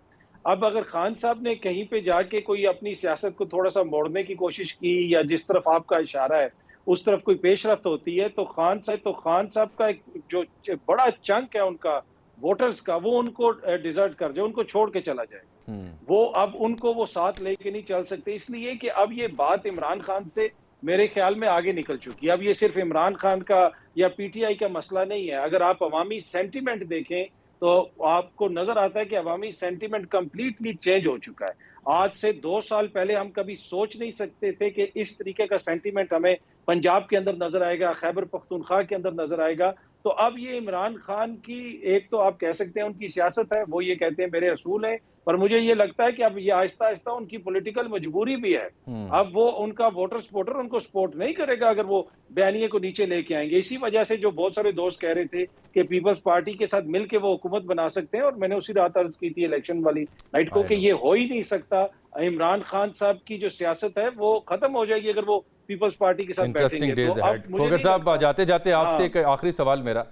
अब अगर खान साहब ने कहीं पे जाके कोई अपनी सियासत को थोड़ा सा मोड़ने की कोशिश की, या जिस तरफ आपका इशारा है उस तरफ कोई पेशरफ्त होती है, तो खान साहब का एक जो बड़ा चंक है उनका वोटर्स का, वो उनको डिजर्ट कर जाए, उनको छोड़ के चला जाए। वो अब उनको वो साथ लेके नहीं चल सकते, इसलिए कि अब ये बात इमरान खान से मेरे ख्याल में आगे निकल चुकी है। अब ये सिर्फ इमरान खान का या पीटीआई का मसला नहीं है। अगर आप अवामी सेंटीमेंट देखें तो आपको नजर आता है कि अवामी सेंटीमेंट कंप्लीटली चेंज हो चुका है। आज से 2 साल पहले हम कभी सोच नहीं सकते थे कि इस तरीके का सेंटीमेंट हमें पंजाब के अंदर नजर आएगा, खैबर पख्तूनख्वा के अंदर नजर आएगा। तो अब ये इमरान खान की एक तो आप कह सकते हैं उनकी सियासत है, वो ये कहते हैं मेरे असूल हैं, पर मुझे ये लगता है कि अब ये आहिस्ता आहिस्ता उनकी पॉलिटिकल मजबूरी भी है। अब वो उनका वोटर उनको सपोर्ट नहीं करेगा अगर वो बयानिए को नीचे लेके आएंगे। इसी वजह से जो बहुत सारे दोस्त कह रहे थे कि पीपल्स पार्टी के साथ मिलकर वो हुकूमत बना सकते हैं, और मैंने उसी रात अर्ज की थी इलेक्शन वाली नाइट को कि ये हो ही नहीं सकता। इमरान खान साहब की जो सियासत है वो खत्म हो जाएगी अगर वो पीपल्स पार्टी के साथ बैठेंगे। खोखर साहब, जाते जाते आपसे एक आखिरी सवाल मेरा,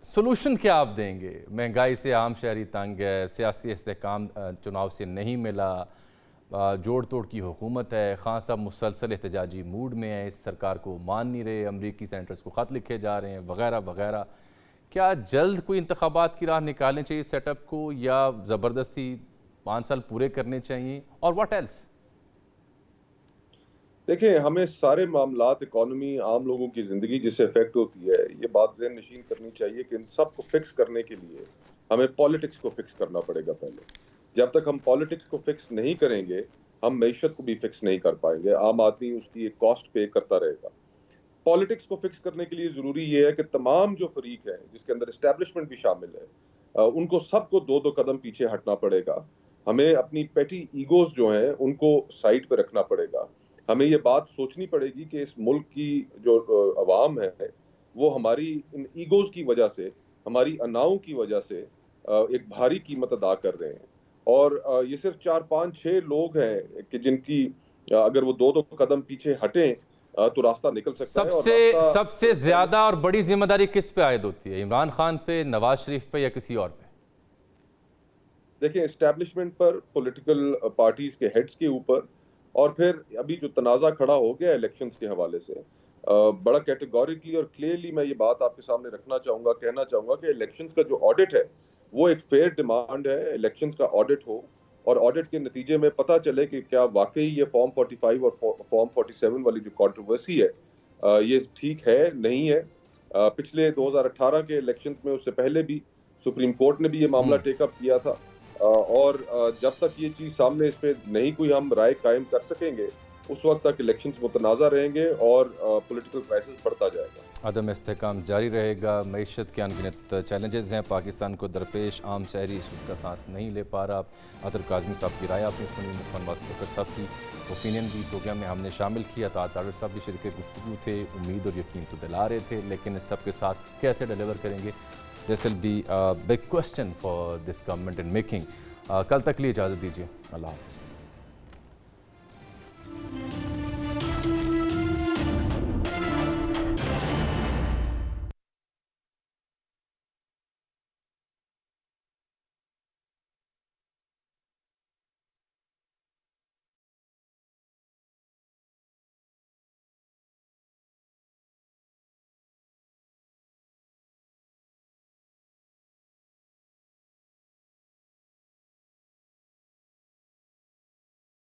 सोल्यूशन क्या आप देंगे? महंगाई से आम शहरी तंग है, सियासी इस्तेहकाम चुनाव से नहीं मिला, जोड़ तोड़ की हुकूमत है, खान साहब मुसलसल एहतजाजी मूड में है, इस सरकार को मान नहीं रहे, अमरीकी सेनेटर्स को ख़त लिखे जा रहे हैं वगैरह वगैरह। क्या जल्द कोई इंतखाबात की राह निकालनी चाहिए सेटअप को, या ज़बरदस्ती 5 साल पूरे करने चाहिए, और व्हाट एल्स? देखिए, हमें सारे मामलात, इकॉनमी, आम लोगों की ज़िंदगी जिससे इफेक्ट होती है, ये बात ज़हन नशीन करनी चाहिए कि इन सब को फिक्स करने के लिए हमें पॉलिटिक्स को फिक्स करना पड़ेगा पहले। जब तक हम पॉलिटिक्स को फिक्स नहीं करेंगे, हम मईशत को भी फिक्स नहीं कर पाएंगे। आम आदमी उसकी एक कॉस्ट पे करता रहेगा। पॉलिटिक्स को फिक्स करने के लिए ज़रूरी ये है कि तमाम जो फरीक हैं, जिसके अंदर इस्टेब्लिशमेंट भी शामिल है, उनको सबको 2-2 कदम पीछे हटना पड़ेगा। हमें अपनी पेटी ईगोज जो हैं उनको साइड पे रखना पड़ेगा। हमें ये बात सोचनी पड़ेगी कि इस मुल्क की जो अवाम है वो हमारी इन ईगोज की वजह से, हमारी अनाओं की वजह से एक भारी कीमत अदा कर रहे हैं। और ये सिर्फ 4, 5, 6 लोग हैं कि जिनकी अगर वो 2-2 कदम पीछे हटें तो रास्ता निकल सकता है। और सबसे ज्यादा और बड़ी जिम्मेदारी किस पे आयद होती है, इमरान खान पे, नवाज शरीफ पे या किसी और पे? देखिए, एस्टैब्लिशमेंट पर, पॉलिटिकल पार्टीज के हेड्स के ऊपर, और फिर अभी जो तनाज़ा खड़ा हो गया इलेक्शंस के हवाले से, बड़ा कैटेगोरिकली और क्लियरली मैं ये बात आपके सामने रखना चाहूँगा, कहना चाहूँगा कि इलेक्शंस का जो ऑडिट है वो एक फेयर डिमांड है। इलेक्शंस का ऑडिट हो और ऑडिट के नतीजे में पता चले कि क्या वाकई ये फॉर्म 45 और फॉर्म 47 वाली जो कंट्रोवर्सी है ये ठीक है, नहीं है। पिछले 2018 के इलेक्शंस में, उससे पहले भी सुप्रीम कोर्ट ने भी ये मामला टेकअप किया था। और जब तक ये चीज़ सामने इस पे नहीं कोई हम राय कायम कर सकेंगे, उस वक्त तक इलेक्शंस मुतनाज़ा रहेंगे और पॉलिटिकल क्राइसिस बढ़ता जाएगा। अदम इस्तेहकाम जारी रहेगा। मईशत के अनगिनत चैलेंजेस हैं पाकिस्तान को दरपेश। आम शहरी सुध का सांस नहीं ले पा रहा। अतर काज़मी साहब की राय आपने सुनी, मुस्मान वासफ़कर साहब की ओपिनियन भी प्रोग्राम में हमने शामिल किया था। तारड़ साहब भी शरीक गुफ्तगू थे, उम्मीद और यकीन तो दिला रहे थे, लेकिन इस सब के साथ कैसे डिलीवर करेंगे, this will be a big question for this government in making. कल तक लिए इजाज़त दीजिए। अल्लाह हाफ़िज़।